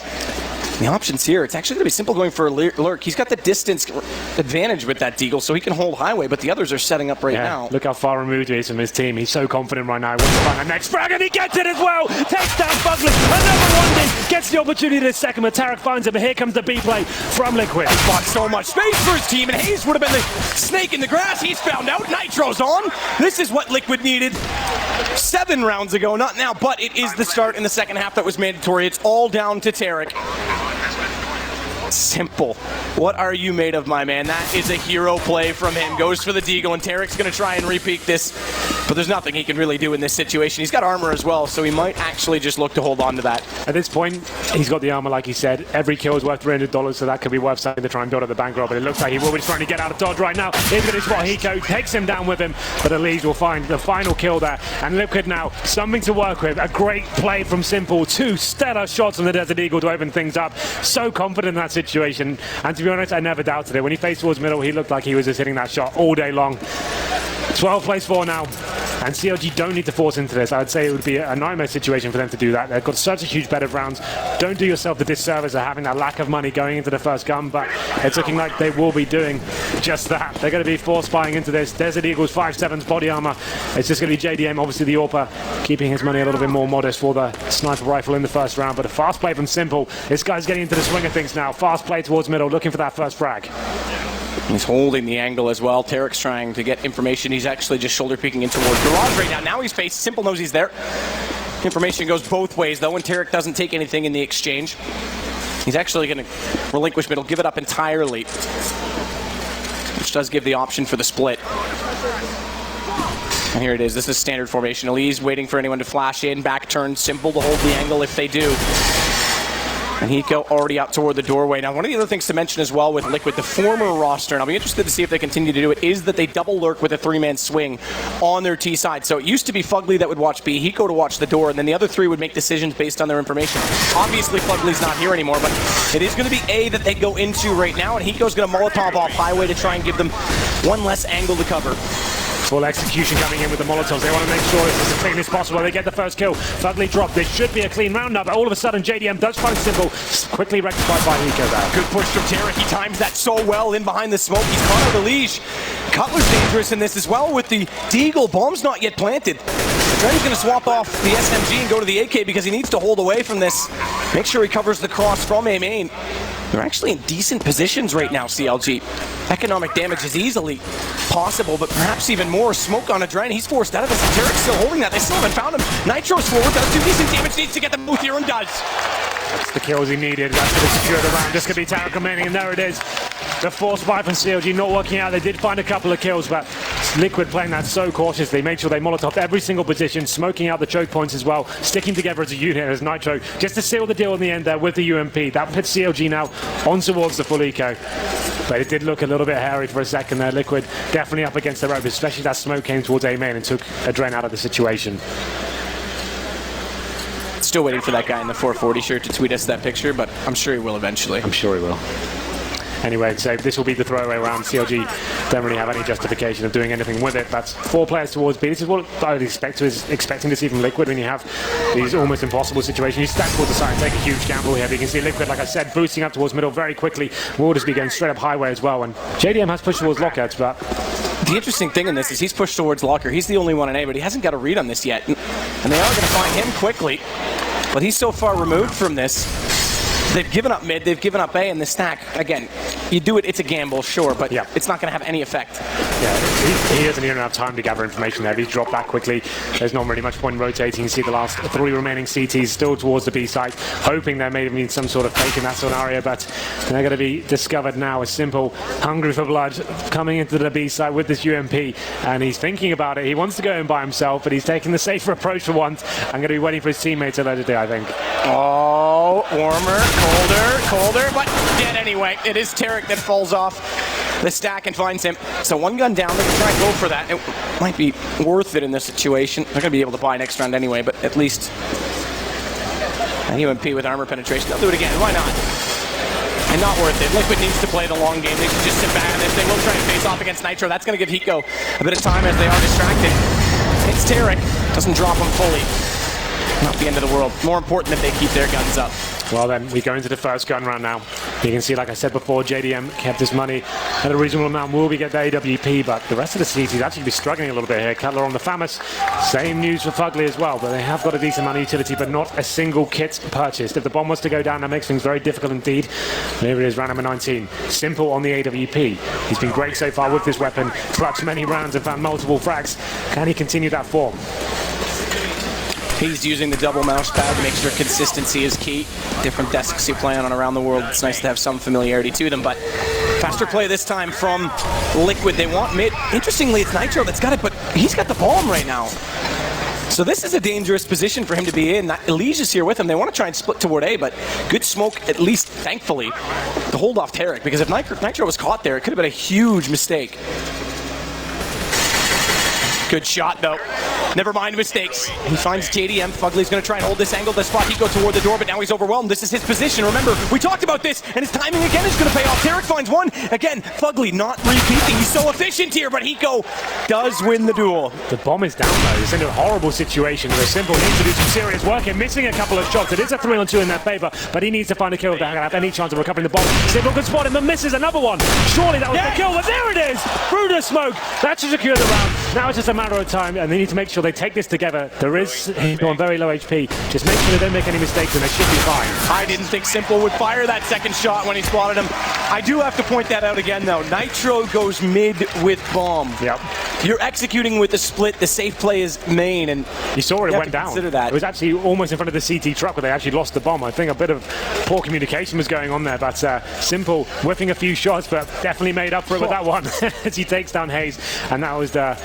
The options here, it's actually going to be Simple going for a lurk. He's got the distance advantage with that deagle, so he can hold highway, but the others are setting up right now. Look how far removed he is from his team. He's so confident right now. He wants to find the next frag, and he gets it as well. Takes down Fugly. Another one in. Gets the opportunity to second, but Tarek finds it, but here comes the B play from Liquid. He's bought so much space for his team, and Hayes would have been the snake in the grass. He's found out. Nitro's on. This is what Liquid needed 7 rounds ago, not now, but it is the start in the second half that was mandatory. It's all down to Tarek. Simple. What are you made of, my man? That is a hero play from him. Goes for the deagle, and Tarek's going to try and repeat this, but there's nothing he can really do in this situation. He's got armor as well, so he might actually just look to hold on to that. At this point, he's got the armor, like he said. Every kill is worth $300, so that could be worth something to try and build up the bankroll, but it looks like he will be trying to get out of dodge right now. He's going to spot Hiko, takes him down with him, but Elise will find the final kill there. And Liquid now, something to work with. A great play from Simple. 2 stellar shots from the Desert Eagle to open things up. So confident in that situation, and to be honest, I never doubted it. When he faced towards middle, he looked like he was just hitting that shot all day long. 12 plays 4 now, and CLG don't need to force into this. I would say it would be a nightmare situation for them to do that. They've got such a huge bed of rounds. Don't do yourself the disservice of having that lack of money going into the first gun, but it's looking like they will be doing just that. They're going to be force buying into this. Desert Eagles 5.7's body armor. It's just going to be JDM, obviously the AWPer, keeping his money a little bit more modest for the sniper rifle in the first round, but a fast play from Simple. This guy's getting into the swing of things now. Fast play towards middle, looking for that first frag. He's holding the angle as well. Tarek's trying to get information. He's actually just shoulder peeking in towards Garage right now. Now he's faced. Simple knows he's there. Information goes both ways, though, and Tarek doesn't take anything in the exchange. He's actually going to relinquish middle, give it up entirely, which does give the option for the split. And here it is. This is standard formation. Elise waiting for anyone to flash in. Back turn. Simple to hold the angle if they do. And Hiko already out toward the doorway. Now, one of the other things to mention as well with Liquid, the former roster, and I'll be interested to see if they continue to do it, is that they double lurk with a 3-man swing on their T side. So it used to be Fugly that would watch B, Hiko to watch the door, and then the other 3 would make decisions based on their information. Obviously, Fugly's not here anymore, but it is going to be A that they go into right now, and Hiko's going to Molotov off highway to try and give them one less angle to cover. Full execution coming in with the Molotovs. They want to make sure it's as clean as possible. They get the first kill. Fugly drop. This should be a clean round now, but all of a sudden JDM does find Simple. Quickly rectified by Hiko there. Good push from Tarek. He times that so well in behind the smoke. He's caught out the leash. Cutler's dangerous in this as well with the Deagle. Bomb's not yet planted. Dren's going to swap off the SMG and go to the AK because he needs to hold away from this. Make sure he covers the cross from A main. They're actually in decent positions right now, CLG. Economic damage is easily possible, but perhaps even more. Smoke on a Dren. He's forced out of this. Tarek's still holding that. They still haven't found him. Nitro's forward. Does do decent damage. Needs to get the booth here and does. That's the kills he needed. That's going to secure the round. Just going to be Tarek remaining, and there it is. The force buy from CLG not working out. They did find a couple of kills, but Liquid playing that so cautiously. Made sure they Molotov every single position, smoking out the choke points as well, sticking together as a unit as Nitro, just to seal the deal in the end there with the UMP. That puts CLG now on towards the full eco. But it did look a little bit hairy for a second there. Liquid definitely up against the rope, especially that smoke came towards A main and took a Dren out of the situation. Still waiting for that guy in the 440 shirt to tweet us that picture, but I'm sure he will eventually. I'm sure he will. Anyway, so this will be the throwaway round. CLG don't really have any justification of doing anything with it. That's 4 players towards B. This is what I would expecting to see from Liquid when you have these almost impossible situations. You stack towards the side and take a huge gamble here. But you can see Liquid, like I said, boosting up towards middle very quickly. Will just be going straight up highway as well. And JDM has pushed towards lockouts, but the interesting thing in this is he's pushed towards Locker. He's the only one in A, but he hasn't got a read on this yet. And they are going to find him quickly. But he's so far removed from this. They've given up mid, they've given up A, and the stack, again, you do it, it's a gamble, sure, but it's not going to have any effect. Yeah, he doesn't even have time to gather information there. He's dropped back quickly. There's not really much point in rotating. You see the last 3 remaining CTs still towards the B site, hoping there may have been some sort of fake in that scenario, but they're going to be discovered now as Simple, hungry for blood, coming into the B site with this UMP, and he's thinking about it. He wants to go in by himself, but he's taking the safer approach for once. I'm going to be waiting for his teammates to let it do, I think. Oh, warmer, colder, but dead anyway. It is Tarek that falls off the stack and finds him. So 1 gun down, they can try and go for that. It might be worth it in this situation. They're going to be able to buy next round anyway, but at least an UMP with armor penetration. They'll do it again, why not? And not worth it. Liquid needs to play the long game. They should just sit back on this. They will try and face off against Nitro. That's going to give Hiko a bit of time as they are distracted. It's Tarek. Doesn't drop him fully. Not the end of the world. More important that they keep their guns up. Well then, we go into the first gun round now. You can see, like I said before, JDM kept his money at a reasonable amount. Will we get the AWP, but the rest of the CTs actually be struggling a little bit here. Cutler on the FAMAS. Same news for Fugly as well, but they have got a decent amount of utility, but not a single kit purchased. If the bomb was to go down, that makes things very difficult indeed. There it is, round number 19. Simple on the AWP. He's been great so far with this weapon. Clutched many rounds and found multiple frags. Can he continue that form? He's using the double mouse pad to make sure consistency is key. Different desks you play on around the world. It's nice to have some familiarity to them, but faster play this time from Liquid. They want mid. Interestingly, it's Nitro that's got it, but he's got the bomb right now. So this is a dangerous position for him to be in. Elijah is here with him. They want to try and split toward A, but good smoke, at least, thankfully, to hold off Tarek, because if Nitro was caught there, it could have been a huge mistake. Good shot, though. Never mind mistakes. He finds JDM. Fugly's going to try and hold this angle. The spot he goes toward the door, but now he's overwhelmed. This is his position. Remember, we talked about this, and his timing again is going to pay off. Tarek finds one. Again, Fugly not repeating. He's so efficient here, but Hiko does win the duel. The bomb is down, though. It's in a horrible situation where Simple needs to do some serious work here, missing a couple of shots. It is a 3-on-2 in their favor, but he needs to find a kill if they have any chance of recovering the bomb. Simple could spot him, but misses another one. Surely that was the kill, but there it is! Through the smoke. That should secure the round. Now it's just a matter of time, and they need to make sure they take this together. There is on very low HP. Just make sure they don't make any mistakes, and they should be fine. I didn't think Simple would fire that second shot when he spotted him. I do have to point that out again, though. Nitro goes mid with bomb. Yep. You're executing with the split. The safe play is main, and you saw it went down. Consider that. It was actually almost in front of the CT truck where they actually lost the bomb. I think a bit of poor communication was going on there, but Simple whiffing a few shots, but definitely made up for it with that one as he takes down Hayes, and that was the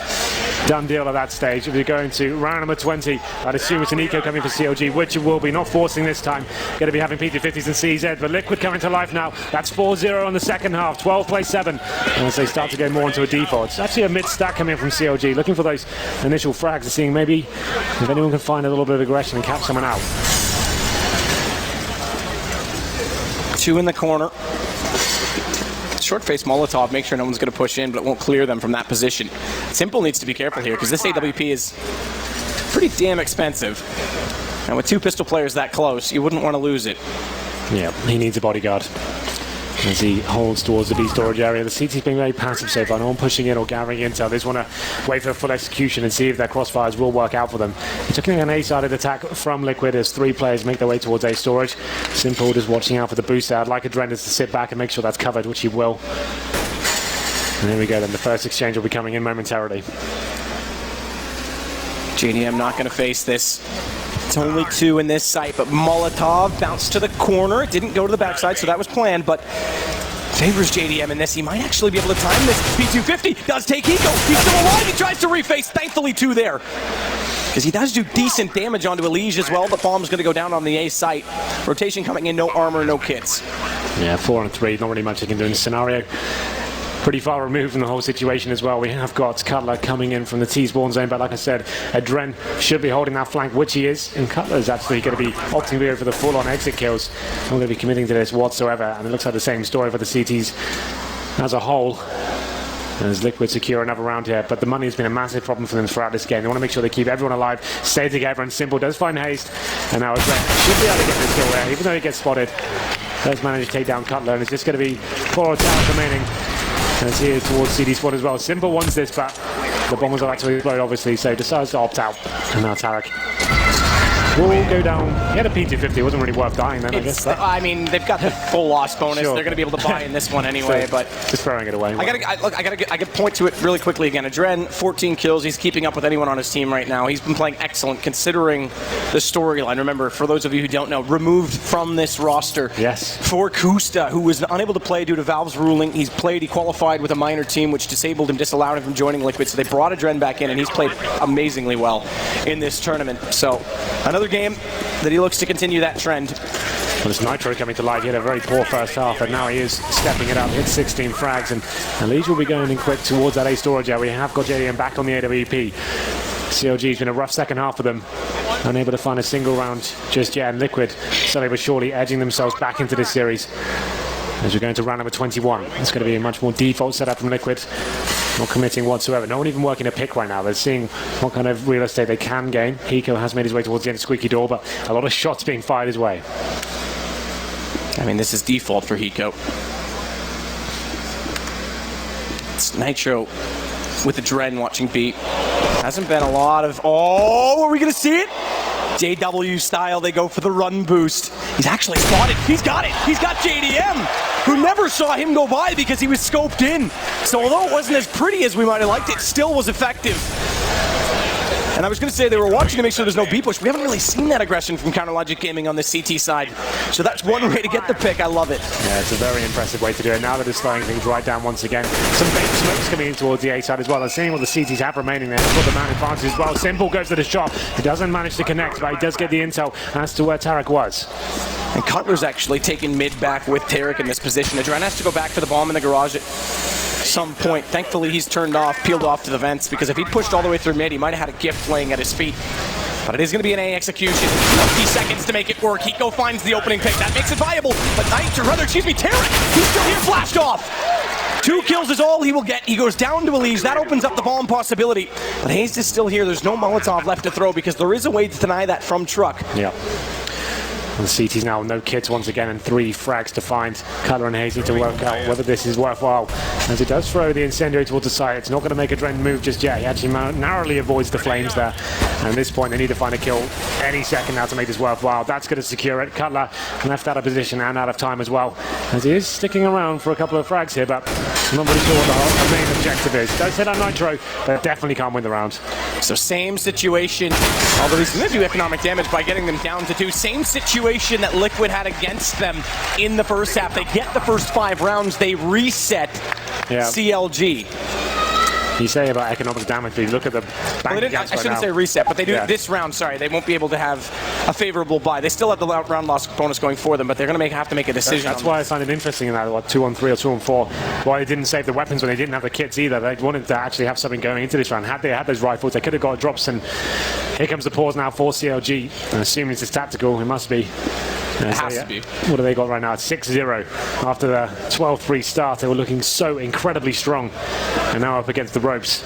done deal at that stage. We're going to round number 20. I'd assume it's an eco coming for CLG, which it will be. Not forcing this time. Going to be having PT50s and CZ, but Liquid coming to life now. That's 4-0 on the second half. 12 plays 7. And as they start to go more into a default. It's actually a mid-stack coming from CLG, looking for those initial frags and seeing maybe if anyone can find a little bit of aggression and catch someone out. 2 in the corner. Short-face Molotov, make sure no one's going to push in, but it won't clear them from that position. Simple needs to be careful here, because this AWP is pretty damn expensive. And with 2 pistol players that close, you wouldn't want to lose it. Yeah, he needs a bodyguard as he holds towards the B storage area. The CT's being very passive so far. No one pushing in or gathering intel. They just want to wait for full execution and see if their crossfires will work out for them. He's looking at an A-sided attack from Liquid as 3 players make their way towards A storage. Simple just watching out for the boost out. I'd like Adrenas to sit back and make sure that's covered, which he will. And there we go then. The first exchange will be coming in momentarily. JDM not going to face this. It's only 2 in this site, but Molotov bounced to the corner. It didn't go to the backside, so that was planned, but favors JDM in this. He might actually be able to time this. P250 does take Hiko. He's still alive. He tries to reface. Thankfully, 2 there. Because he does do decent damage onto Elige as well, but bomb's going to go down on the A site. Rotation coming in, no armor, no kits. Yeah, 4 and 3. Not really much they can do in this scenario. Pretty far removed from the whole situation as well. We have got Cutler coming in from the T-spawn zone, but like I said, Adren should be holding that flank, which he is, and Cutler is actually going to be opting to go for the full-on exit kills. Not going to be committing to this whatsoever, and it looks like the same story for the CTs as a whole. As Liquid secure another round here, but the money has been a massive problem for them throughout this game. They want to make sure they keep everyone alive, stay together, and Simple does find haste, and now Adren should be able to get this kill there, even though he gets spotted. Does manage to take down Cutler, and it's just going to be 4 attacks remaining. As he is towards CD Squad as well. Simple wants this, but the bombers are actually explode, obviously, so decides to opt out. And now Tarek will go down. He had a P250, it wasn't really worth dying then, I guess. I mean, they've got the full loss bonus. Sure. They're going to be able to buy in this one anyway, but just throwing it away. I gotta point to it really quickly again. Adren, 14 kills. He's keeping up with anyone on his team right now. He's been playing excellent considering the storyline. Remember, for those of you who don't know, removed from this roster. Yes. For Kusta, who was unable to play due to Valve's ruling. He qualified with a minor team, which disabled him, disallowed him from joining Liquid. So they brought Adren back in, and he's played amazingly well in this tournament. So another game that he looks to continue that trend. Well, it's Nitro coming to life. He had a very poor first half, and now he is stepping it up. Hit 16 frags, and Elige will be going in quick towards that A storage area. We have got JDM back on the AWP. CLG's been a rough second half for them. Unable to find a single round just yet, and Liquid slowly but surely edging themselves back into this series. As we're going to round number 21. It's going to be a much more default setup from Liquid. Not committing whatsoever. No one even working a pick right now. They're seeing what kind of real estate they can gain. Hiko has made his way towards the end of Squeaky Door, but a lot of shots being fired his way. I mean, this is default for Hiko. It's Nitro with Adren watching B. Hasn't been a lot of... Oh, are we going to see it? JW style, they go for the run boost. He's actually spotted. He's got it. He's got JDM, who never saw him go by because he was scoped in. So although it wasn't as pretty as we might have liked, it still was effective. And I was going to say they were watching to make sure there's no B push. We haven't really seen that aggression from Counterlogic Gaming on the CT side. So that's one way to get the pick. I love it. Yeah, it's a very impressive way to do it. Now that it's slowing things right down once again. Some big smokes coming in towards the A side as well. And seeing what the CTs have remaining there. They've got the man advantage as well. Simple goes to the shot. He doesn't manage to connect, but he does get the intel as to where Tarek was. And Cutler's actually taking mid back with Tarek in this position. Adren has to go back for the bomb in the garage at some point. Thankfully, he's turned off, peeled off to the vents, because if he pushed all the way through mid, he might have had a gift laying at his feet. But it is going to be an A execution. 20 seconds to make it work. Hiko finds the opening pick. That makes it viable. But Tarek, he's still here, flashed off. 2 kills is all he will get. He goes down to Elige. That opens up the bomb possibility. But Hayes is still here. There's no Molotov left to throw because there is a way to deny that from Truck. Yeah. And the CT's now no kits once again, and 3 frags to find. Cutler and Hayes need to work out whether this is worthwhile. As he does throw the incendiary towards the side, it's not going to make a Adren move just yet. He actually narrowly avoids the flames there. And at this point, they need to find a kill any second now to make this worthwhile. That's going to secure it. Cutler left out of position and out of time as well. As he is sticking around for a couple of frags here, but I'm not really sure what the main objective is. Does hit on Nitro, but definitely can't win the round. So same situation, although he's going to do economic damage by getting them down to 2. Same situation that Liquid had against them in the first half. They get the first 5 rounds, they reset CLG. You say about economic damage, but you look at the bank I shouldn't say reset, but they do this round, sorry, they won't be able to have a favorable buy. They still have the round loss bonus going for them, but they're going to have to make a decision. That's why I find it interesting in that, what, 2-on-3 or 2-on-4, why they didn't save the weapons when they didn't have the kits either. They wanted to actually have something going into this round. Had they had those rifles, they could have got drops, and here comes the pause now for CLG. And assuming this is tactical, it must be. It has to be. What do they got right now? 6-0. After the 12-3 start, they were looking so incredibly strong. And now up against the ropes.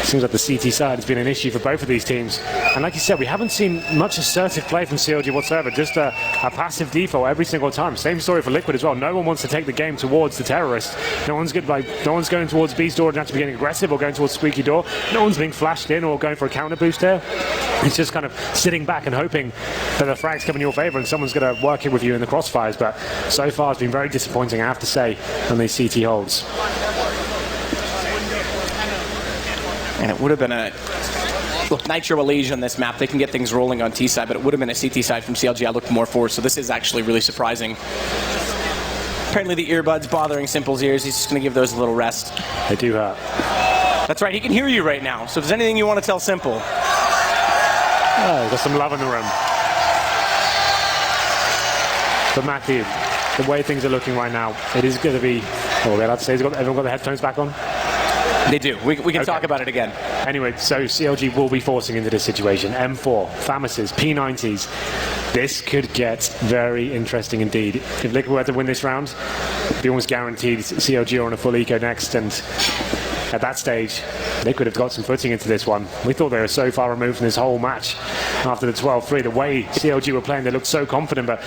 Seems like the CT side has been an issue for both of these teams. And like you said, we haven't seen much assertive play from CLG whatsoever. Just a passive default every single time. Same story for Liquid as well. No one wants to take the game towards the terrorist. No one's going towards B's door and actually getting aggressive or going towards Squeaky door. No one's being flashed in or going for a counter boost here. It's just kind of sitting back and hoping that the frag's come in your favor and someone's going to work it with you in the crossfires. But so far it's been very disappointing, I have to say, on these CT holds. And it would have been a... Look, Nitro Malaysia on this map, they can get things rolling on T side, but it would have been a CT side from CLG I looked more for, so this is actually really surprising. Apparently the earbuds bothering Simple's ears. He's just going to give those a little rest. They do hurt. That's right, he can hear you right now, so if there's anything you want to tell Simple... Oh, got some love in the room. But Matthew, the way things are looking right now, it is going to be... Oh, they're allowed to say, everyone got their headphones back on? They do. We can talk about it again. Anyway, so CLG will be forcing into this situation. M4, FAMASes, P90s. This could get very interesting indeed. If Liquid were to win this round, it'd be almost guaranteed CLG are on a full eco next, and at that stage, Liquid have got some footing into this one. We thought they were so far removed from this whole match after the 12-3. The way CLG were playing, they looked so confident, but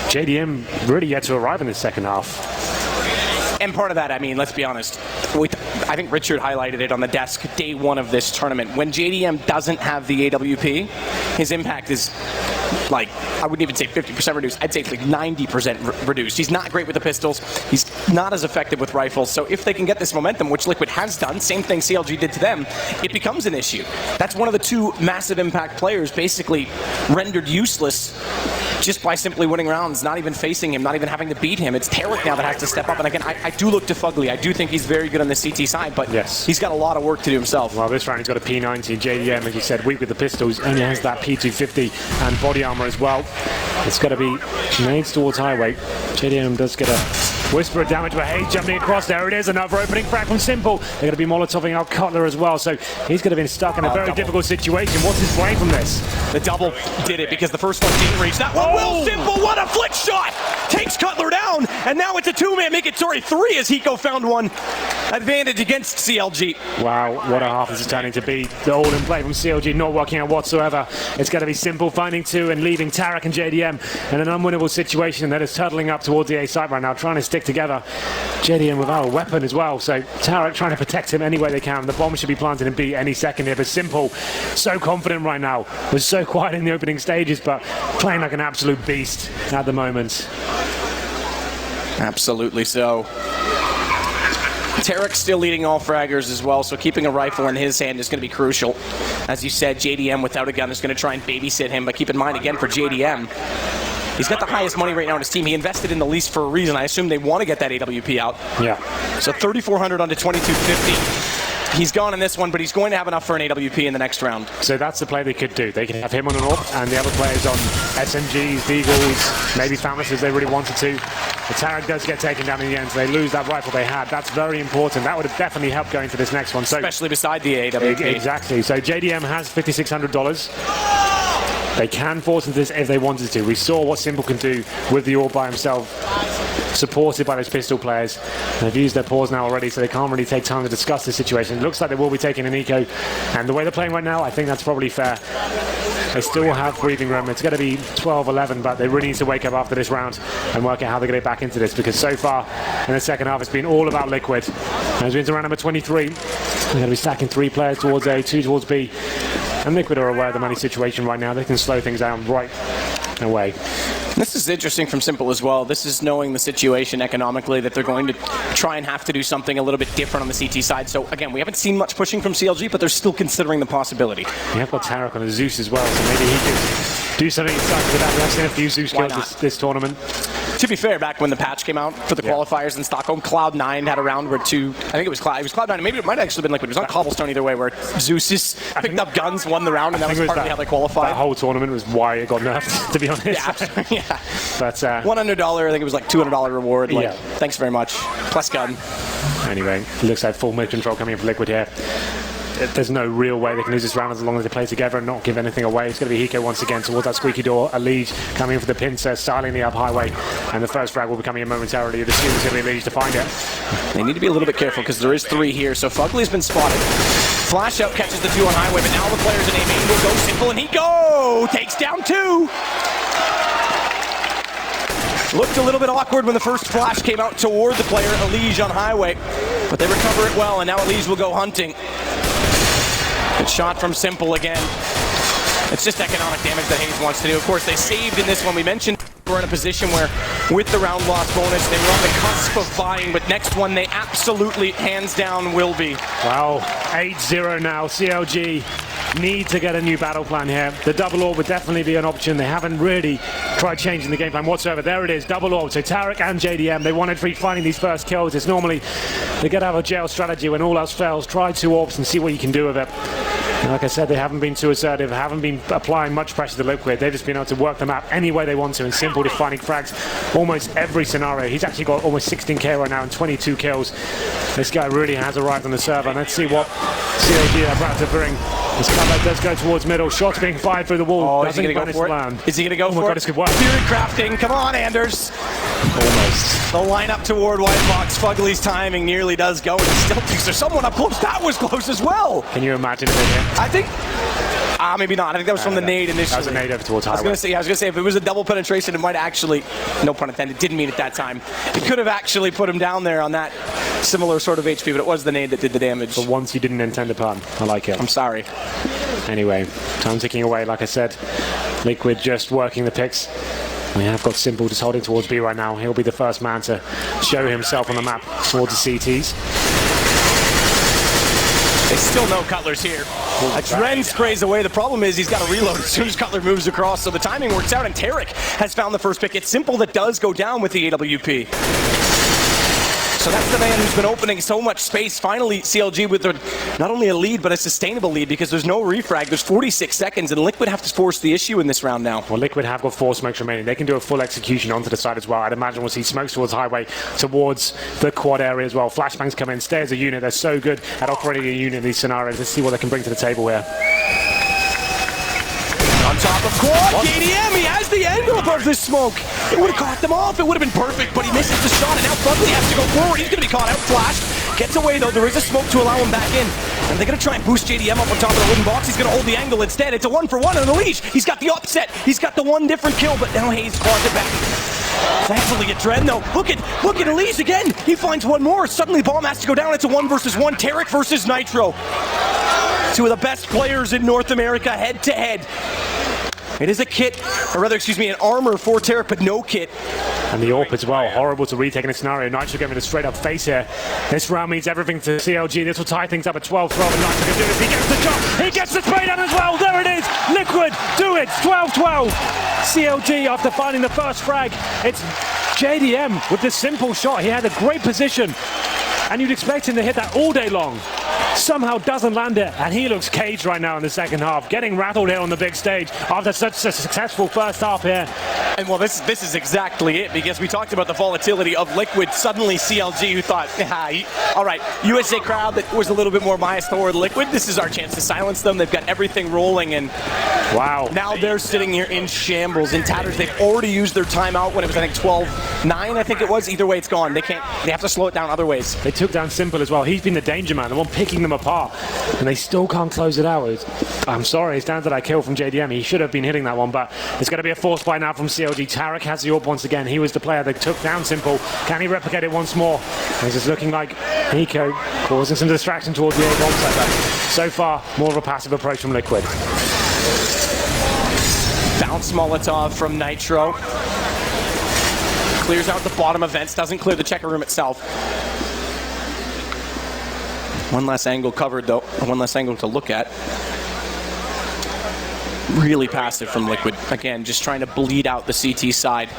JDM really yet to arrive in the second half. And part of that, I mean, let's be honest, I think Richard highlighted it on the desk day one of this tournament. When JDM doesn't have the AWP, his impact is like, I wouldn't even say 50% reduced. I'd say it's like 90% reduced. He's not great with the pistols. He's not as effective with rifles. So if they can get this momentum, which Liquid has done, same thing CLG did to them, it becomes an issue. That's one of the two massive impact players basically rendered useless just by simply winning rounds, not even facing him, not even having to beat him. It's Tarek now that has to step up. And again, I do look to Fugly. I do think he's very good on the CT side, but yes, he's got a lot of work to do himself. Well, this round he's got a P90. JDM, as you said, weak with the pistols, only has that P250 and body armor as well. It's got to be nades towards highway. JDM does get a whisper of damage, but hey, jumping across, there it is, another opening frag from Simple. They're going to be molotoving out Cutler as well, so he's going to be stuck in a very difficult situation. What's his play from this? The double did it because the first one didn't reach. That one will Simple, what a flick shot! Takes Cutler down, and now it's a two-man, make it, three as Hiko found one. Advantage against CLG. Wow, what a half this is turning to be. The all-in play from CLG not working out whatsoever. It's going to be Simple finding two and leaving Tarek and JDM in an unwinnable situation that is turtling up towards the A site right now, trying to stick together. JDM without a weapon as well, so Tarek trying to protect him any way they can. The bomb should be planted in B any second here, but Simple, so confident right now, was so quiet in the opening stages, but playing like an absolute beast at the moment. Absolutely so. Tarek's still leading all fraggers as well, so keeping a rifle in his hand is going to be crucial. As you said, JDM without a gun is going to try and babysit him, but keep in mind again for JDM, he's got the highest money right now in his team. He invested in the least for a reason. I assume they want to get that AWP out. Yeah. So 3,400 onto 2,250. He's gone in this one, but he's going to have enough for an AWP in the next round. So that's the play they could do. They can have him on an AWP and the other players on SMGs, Deagles, maybe FAMAS if they really wanted to. The Tarek does get taken down in the end, so they lose that rifle they had. That's very important. That would have definitely helped going to this next one. So, especially beside the AWP. Exactly. So JDM has $5,600. They can force into this if they wanted to. We saw what Simple can do with the AWP by himself, supported by those pistol players. And they've used their pause now already, so they can't really take time to discuss the situation. It looks like they will be taking an eco, and the way they're playing right now, I think that's probably fair. They still have breathing room. It's going to be 12-11, but they really need to wake up after this round and work out how they're going to get back into this, because so far in the second half, it's been all about Liquid. And as we enter round number 23, they're going to be stacking 3 players towards A, 2 towards B. And Liquid are aware of the money situation right now. They can slow things down right away. This is interesting from Simple as well. This is knowing the situation economically, that they're going to try and have to do something a little bit different on the CT side. So again, we haven't seen much pushing from CLG, but they're still considering the possibility. We have got Tarek on a Zeus as well, so maybe he could do something exciting with that. We have seen a few Zeus kills this tournament. To be fair, back when the patch came out for the qualifiers in Stockholm, Cloud9 had a round where I think it was Cloud9, maybe it might have actually been Liquid. It was on Cobblestone either way, where Zeus just picked up guns, won the round, and that was partly how they qualified. That whole tournament was why it got nerfed, to be honest. Yeah. But $100, I think it was like $200 reward. Like, thanks very much. Plus gun. Anyway, it looks like full mid control coming in for Liquid here. there's no real way they can lose this round as long as they play together and not give anything away. It's going to be Hiko once again towards that squeaky door. Elise coming in for the pincer, styling the up highway, and the first frag will be coming in momentarily. You'd assume it's going to be Elise to find it. They need to be a little bit careful because there is 3 here, so Fugly's been spotted. Flash out catches the 2 on highway, but now the players in aim will go simple, and Hiko takes down 2. Looked a little bit awkward when the first flash came out toward the player, Elise on highway, but they recover it well, and now Elise will go hunting. Good shot from Simple again. It's just economic damage that Hayes wants to do. Of course, they saved in this one. We mentioned we're in a position where, with the round loss bonus, they were on the cusp of buying, but next one they absolutely, hands down, will be. Wow, 8-0 now. CLG need to get a new battle plan here. The double orb would definitely be an option. They haven't really tried changing the game plan whatsoever. There it is, double orb. So Tarek and JDM, they wanted free finding these first kills. It's normally they get out of a jail strategy when all else fails. Try 2 orbs and see what you can do with it. And like I said, they haven't been too assertive, haven't been applying much pressure to Liquid. They've just been able to work the map any way they want to, and Simple just finding frags almost every scenario. He's actually got almost 16k right now and 22 kills. This guy really has arrived on the server. Let's see what CLG are about to bring. This combat does go towards middle. Shots being fired through the wall. Oh, is he going to go for it? Is he going to go for God, it? this could work. Fury crafting. Come on, Anders. Almost. The lineup toward White Box. Fugly's timing nearly does go, and he still thinks there's someone up close. That was close as well. Can you imagine if it hit? I think... maybe not. I think that was from the nade initially. That was a nade over towards highway. I was going to say, if it was a double penetration, it might actually, no pun intended, didn't mean it that time. It could have actually put him down there on that similar sort of HP, but it was the nade that did the damage. For once you didn't intend a pun. I like it. I'm sorry. Anyway, time ticking away, like I said. Liquid just working the picks. We have got Simple just holding towards B right now. He'll be the first man to show himself on the map towards the CTs. They still know Cutler's here. Dren sprays away. The problem is he's got to reload as soon as Cutler moves across, so the timing works out, and Tarek has found the first pick. It's Simple that does go down with the AWP. So that's the man who's been opening so much space. Finally, CLG with not only a lead, but a sustainable lead, because there's no refrag. There's 46 seconds, and Liquid have to force the issue in this round now. Well, Liquid have got 4 smokes remaining. They can do a full execution onto the side as well. I'd imagine we'll see smokes towards highway, towards the quad area as well. Flashbangs come in, stay as a unit. They're so good at operating a unit in these scenarios. Let's see what they can bring to the table here. On top of quad, JDM, he has the angle above this smoke. It would have caught them off. It would have been perfect, but he misses the shot, and now Fugly has to go forward. He's going to be caught out. Flash gets away, though. There is a smoke to allow him back in. And they're going to try and boost JDM up on top of the wooden box. He's going to hold the angle instead. It's a 1-for-1 on the leash. He's got the upset. He's got the 1 different kill, but now Hayes claws it back. Thankfully, a Dren, though. Look at Elise again. He finds 1 more. Suddenly, Bomb has to go down. It's a 1 versus 1. Tarek versus Nitro. 2 of the best players in North America head-to-head. It is a kit, or rather, excuse me, an armor for Tarek, but no kit. And the AWP as well. Horrible to retake in a scenario. Nitro giving a straight up face here. This round means everything to CLG. This will tie things up at 12-12, and Nitro can do this. He gets the shot. He gets the spray down as well. There it is. Liquid do it. 12-12. CLG after finding the first frag. It's JDM with this simple shot. He had a great position, and you'd expect him to hit that all day long. Somehow doesn't land it, and he looks caged right now in the second half, getting rattled here on the big stage after such a successful first half here. And well, this is exactly it, because we talked about the volatility of Liquid. Suddenly CLG, who thought, all right, USA crowd that was a little bit more biased toward Liquid, this is our chance to silence them. They've got everything rolling, and wow, now they're sitting here in shambles, in tatters. They've already used their timeout when it was, I think, 12-9, I think it was. Either way, it's gone. They have to slow it down other ways. They took down Simple as well. He's been the danger man, the one picking them apart, and they still can't close it out. I'm sorry, it's down to that kill from JDM. He should have been hitting that one, but it's going to be a force buy now from CLG. Tarek has the AWP once again. He was the player that took down Simple. Can he replicate it once more? It's just looking like Hiko causing some distraction towards the A-bomb setup. So far, more of a passive approach from Liquid. Bounce Molotov from Nitro. Clears out the bottom of vents, doesn't clear the checker room itself. One less angle covered, though. One less angle to look at. Really passive from Liquid. Again, just trying to bleed out the CT side.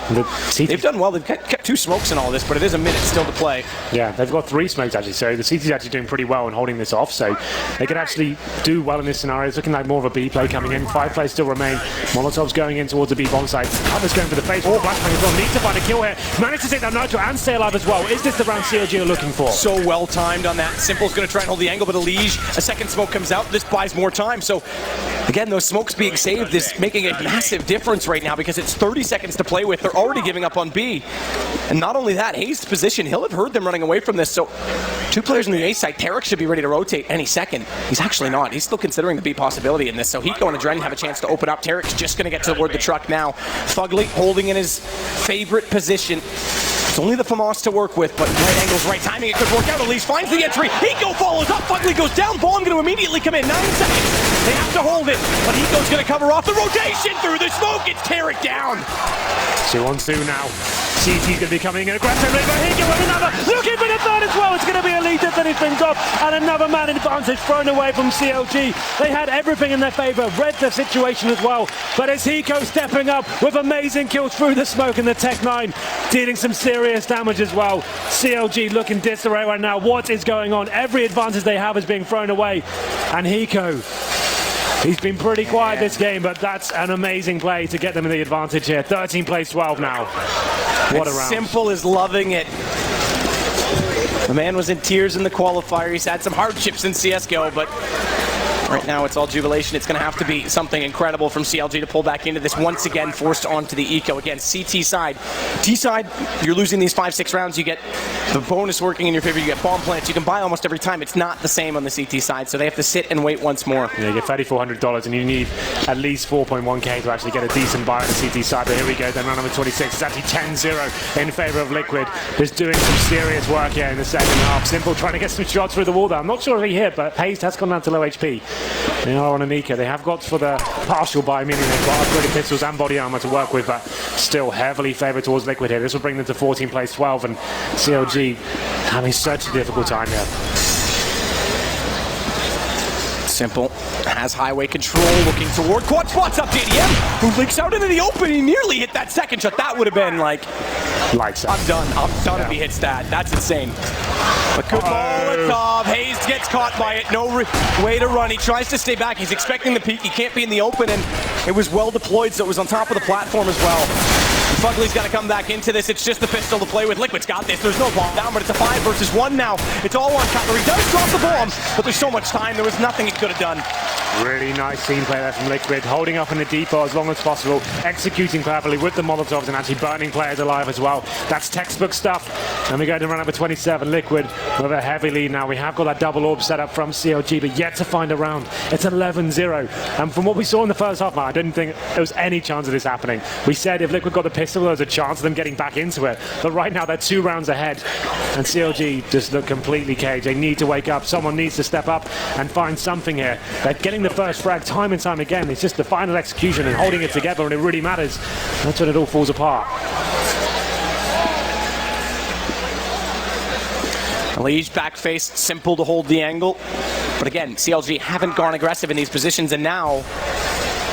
They've done well. They've kept 2 smokes in all this, but it is a minute still to play. Yeah, they've got 3 smokes actually, so the CT's actually doing pretty well in holding this off, so they could actually do well in this scenario. It's looking like more of a B play coming in. 5 plays still remain. Molotov's going in towards the B bomb site. Others going for the face. Flashbang as well. Need to find a kill here. Managed to take down Nitro and stay alive as well. Is this the round CLG are looking for? So well timed on that. Simple's going to try and hold the angle, but Elige, a second smoke comes out. This buys more time. So again, those smokes being saved is making a massive difference right now because it's 30 seconds to play with. They're already giving up on B. And not only that, Hayes' position, he'll have heard them running away from this. So 2 players on the A side. Tarek should be ready to rotate any second. He's actually not. He's still considering the B possibility in this. So Hiko and Adren have a chance to open up. Tarek's just going to get toward the truck now. Fugly holding in his favorite position. It's only the FAMAS to work with, but right angles, right timing, it could work out. Elise finds the entry. Hiko follows up. Fugly goes down. Bomb going to immediately come in. 9 seconds. They have to hold it, but Hiko's going to cover off the rotation through the smoke. It's Tarek down. 2-on-2 now. CT's going to be coming in aggressively, but Hiko with another. Looking for the third as well. It's going to be Elite to finish things off, and another man advantage thrown away from CLG. They had everything in their favor, read the situation as well, but it's Hiko stepping up with amazing kills through the smoke and the Tech 9, dealing some serious damage as well. CLG looking disarray right now. What is going on? Every advantage they have is being thrown away, and Hiko, he's been pretty quiet this game, but that's an amazing play to get them in the advantage here. 13 plays 12 now. What a round. Simple is loving it. The man was in tears in the qualifier. He's had some hardships in CSGO, but right now it's all jubilation. It's going to have to be something incredible from CLG to pull back into this. Once again, forced onto the eco. Again, CT side. T side, you're losing these 5-6 rounds. You get the bonus working in your favor. You get bomb plants. You can buy almost every time. It's not the same on the CT side, so they have to sit and wait once more. Yeah, you get $3,400 and you need at least 4.1k to actually get a decent buy on the CT side. But here we go, then round number 26. It's actually 10-0 in favor of Liquid. Just doing some serious work here in the second half. Simple trying to get some shots through the wall there. I'm not sure if he hit, but Hayes has gone down to low HP. They are on Anika. They have got for the partial buy, meaning they've got upgraded pistols and body armor to work with, but still heavily favored towards Liquid here. This will bring them to 14 plays 12, and CLG having such a difficult time here. Simple has highway control, looking toward quad spots up JDM, who leaks out into the open. He nearly hit that second shot. That would have been like, lights out. I'm done if he hits that. That's insane. But good ball at top. Hayes gets caught by it. No way to run. He tries to stay back. He's expecting the peek. He can't be in the open, and it was well deployed, so it was on top of the platform as well. Fugly's got to come back into this. It's just the pistol to play with. Liquid's got this. There's no bomb down, but it's a 5 versus 1 now. It's all on Cutler. He does drop the bomb, but there's so much time. There was nothing he could have done. Really nice team play there from Liquid, holding up in the depot as long as possible, executing cleverly with the Molotovs and actually burning players alive as well. That's textbook stuff. And we go to round number 27, Liquid with a heavy lead now. We have got that double orb set up from CLG, but yet to find a round. It's 11-0. And from what we saw in the first half, I didn't think there was any chance of this happening. We said if Liquid got the pistol, there was a chance of them getting back into it. But right now, they're 2 rounds ahead. And CLG just look completely caged. They need to wake up. Someone needs to step up and find something here. They're getting the first frag time and time again. It's just the final execution and holding it together, and it really matters. That's when it all falls apart. Elige back face, Simple to hold the angle. But again, CLG haven't gone aggressive in these positions, and now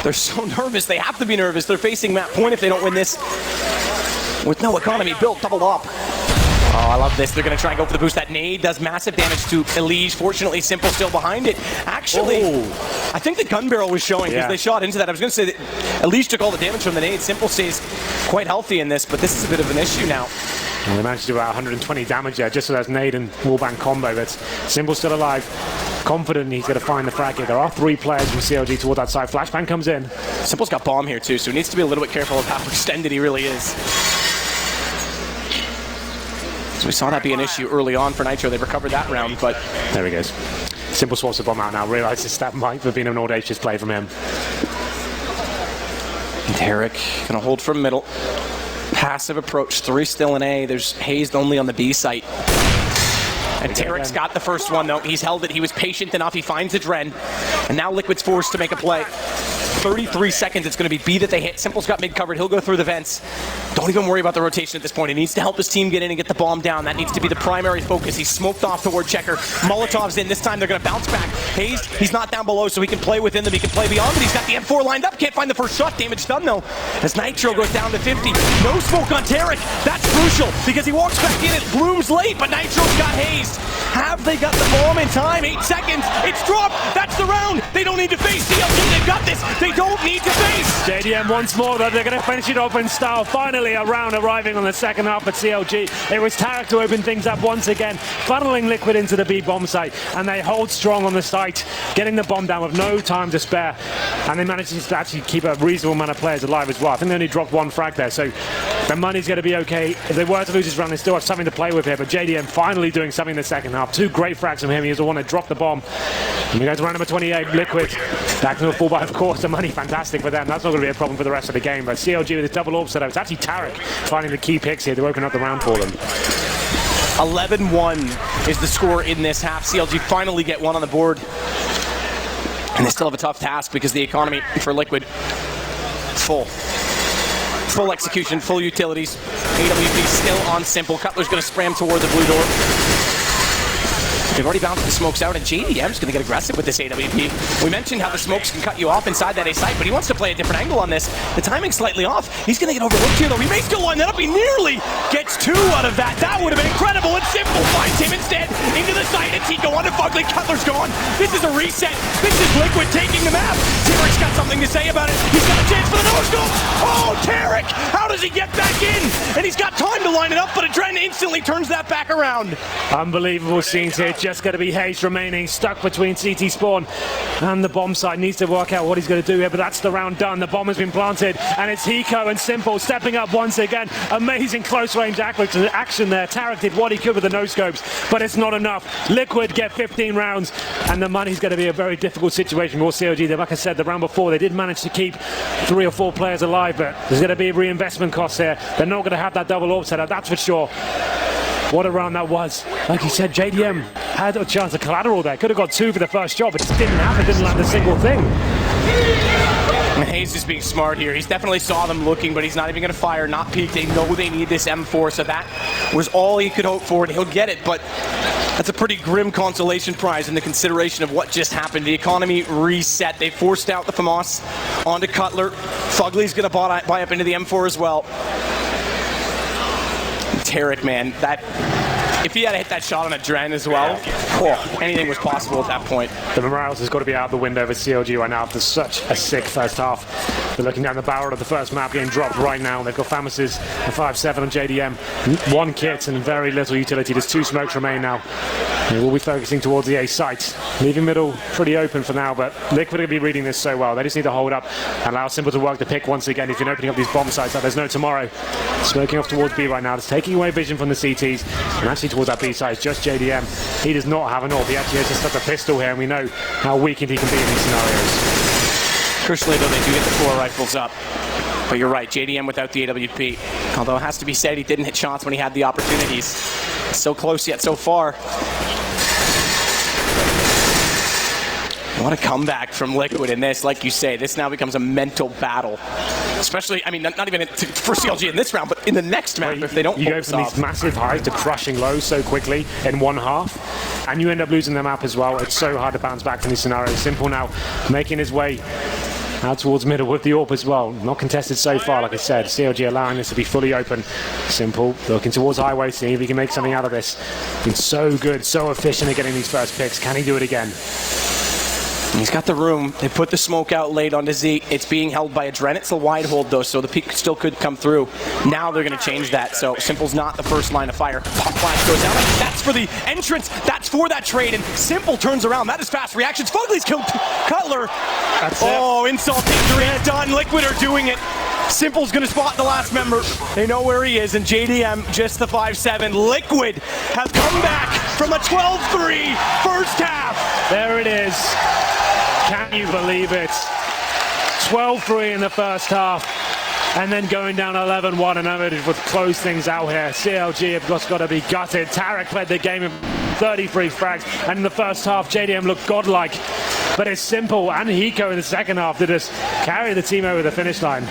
they're so nervous. They have to be nervous. They're facing Map Point if they don't win this. With no economy built, double up. Oh, I love this. They're going to try and go for the boost. That nade does massive damage to Elige. Fortunately, Simple still behind it. Actually, I think the gun barrel was showing because they shot into that. I was going to say that Elige took all the damage from the nade. Simple stays quite healthy in this, but this is a bit of an issue now. And they managed to do about 120 damage there just with that nade and wallbang combo, but Simple still alive. Confident he's going to find the frag here. There are 3 players from CLG toward that side. Flashbang comes in. Simple's got bomb here too, so he needs to be a little bit careful of how extended he really is. So we saw that be an issue early on for Nitro. They recovered that round, but there he goes. Simple swaps the bomb out now. Realizes that might have been an audacious play from him. Tarek gonna hold from middle. Passive approach. 3 still in A. There's Hayes only on the B site. And Tarek's got the first one though. He's held it. He was patient enough. He finds the Dren. And now Liquid's forced to make a play. 33 seconds. It's going to be B that they hit. Simple's got mid covered. He'll go through the vents. Don't even worry about the rotation at this point. He needs to help his team get in and get the bomb down. That needs to be the primary focus. He's smoked off toward Checker. Molotov's in. This time they're going to bounce back. Hayes, he's not down below, so he can play within them. He can play beyond, but he's got the M4 lined up. Can't find the first shot. Damage done, though. As Nitro goes down to 50. No smoke on Tarek. That's crucial because he walks back in. It blooms late, but Nitro's got Hayes. Have they got the bomb in time? 8 seconds. It's dropped. That's the round. They don't need to face CLG. They've got this. They don't need to face. JDM once more, though. They're going to finish it off in style. Finally, a round arriving on the second half at CLG. It was Tarek to open things up once again, funneling Liquid into the B bomb site, and they hold strong on the site, getting the bomb down with no time to spare. And they managed to actually keep a reasonable amount of players alive as well. I think they only dropped 1 frag there, so the money's going to be okay. If they were to lose this round, they still have something to play with here. But JDM finally doing something in the second half. 2 great frags from him. He was the one that dropped the bomb. And we go to round number 28, Liquid. Back to a full buy, of course. The money, fantastic for them. That's not going to be a problem for the rest of the game. But CLG with his double orb setup. It's actually Tarek finding the key picks here to open up the round for them. 11-1 is the score in this half. CLG finally get 1 on the board. And they still have a tough task because the economy for Liquid, full execution, full utilities. AWP still on Simple. Cutler's going to spray him toward the blue door. They've already bounced the smokes out, and JDM's going to get aggressive with this AWP. We mentioned how the smokes can cut you off inside that A site, but he wants to play a different angle on this. The timing's slightly off. He's going to get overlooked here, though. He may still line that up. He nearly gets 2 out of that. That would have been incredible, and Simple finds him instead into the site. And Tico on to Fugly. Cutler's gone. This is a reset. This is Liquid taking the map. Tarek's got something to say about it. He's got a chance for the no-scope. Oh, Tarek! How does he get back in? And he's got time to line it up, but Adren instantly turns that back around. Unbelievable scenes here. Just going to be Hayes remaining stuck between CT spawn and the bomb site. Needs to work out what he's going to do here, but that's the round done. The bomb has been planted, and it's Hiko and Simple stepping up once again. Amazing close range action there. Tarek did what he could with the no-scopes, but it's not enough. Liquid get 15 rounds, and the money's going to be a very difficult situation for CLG. Like I said, the round before, they did manage to keep 3 or 4 players alive, but there's going to be reinvestment costs here. They're not going to have that double orb setup, that's for sure. What a round that was. Like you said, JDM had a chance of collateral there. Could have got 2 for the first job, but just didn't happen. Didn't land a single thing. Hayes is being smart here. He's definitely saw them looking, but he's not even going to fire, not peek. They know they need this M4, so that was all he could hope for, and he'll get it. But that's a pretty grim consolation prize in the consideration of what just happened. The economy reset. They forced out the FAMAS onto Cutler. Fugly's going to buy up into the M4 as well. Tarek, man, that if he had hit that shot on Adren as well, anything was possible at that point. The morales has got to be out the window for CLG right now after such a sick first half. They're looking down the barrel of the first map getting dropped right now. They've got Famis's a 5-7 on JDM. 1 kit and very little utility. There's 2 smokes remain now. They will be focusing towards the A site. Leaving middle pretty open for now, but Liquid will be reading this so well. They just need to hold up and allow Simple to work the pick once again. He's been opening up these bomb sites like there's no tomorrow. Smoking off towards B right now. It's taking away vision from the CTs and actually towards that B side. It's just JDM. He does not have an AWP. He actually has just stuck a pistol here, and we know how weakened he can be in these scenarios. Crucially, though, they do get the 4 rifles up. But you're right, JDM without the AWP. Although it has to be said, he didn't hit shots when he had the opportunities. So close yet so far. What a comeback from Liquid in this. Like you say, this now becomes a mental battle. Especially, I mean, not even for CLG in this round, but in the next map if they don't pull You go this from off. these massive highs to crushing lows so quickly in 1 half, and you end up losing the map as well. It's so hard to bounce back from these scenarios. Simple now making his way out towards middle with the AWP as well. Not contested so far, like I said. CLG allowing this to be fully open. Simple looking towards highway, seeing if he can make something out of this. Been so good, so efficient at getting these first picks. Can he do it again? He's got the room. They put the smoke out late onto Z. It's being held by Adren. It's a wide hold, though, so the peak still could come through. Now they're going to change that, so Simple's not the first line of fire. Pop flash goes out. That's for the entrance. That's for that trade, and Simple turns around. That is fast reactions. Fugly's killed Cutler. That's oh, insult victory. It's done. Liquid are doing it. Simple's going to spot the last member. They know where he is, and JDM just the 5-7. Liquid have come back from a 12-3 first half. There it is. Can you believe it? 12-3 in the first half, and then going down 11-1, and Ovid would close things out here. CLG have just got to be gutted. Tarek played the game of 33 frags, and in the first half, JDM looked godlike. But it's Simple and Hiko in the second half to just carry the team over the finish line.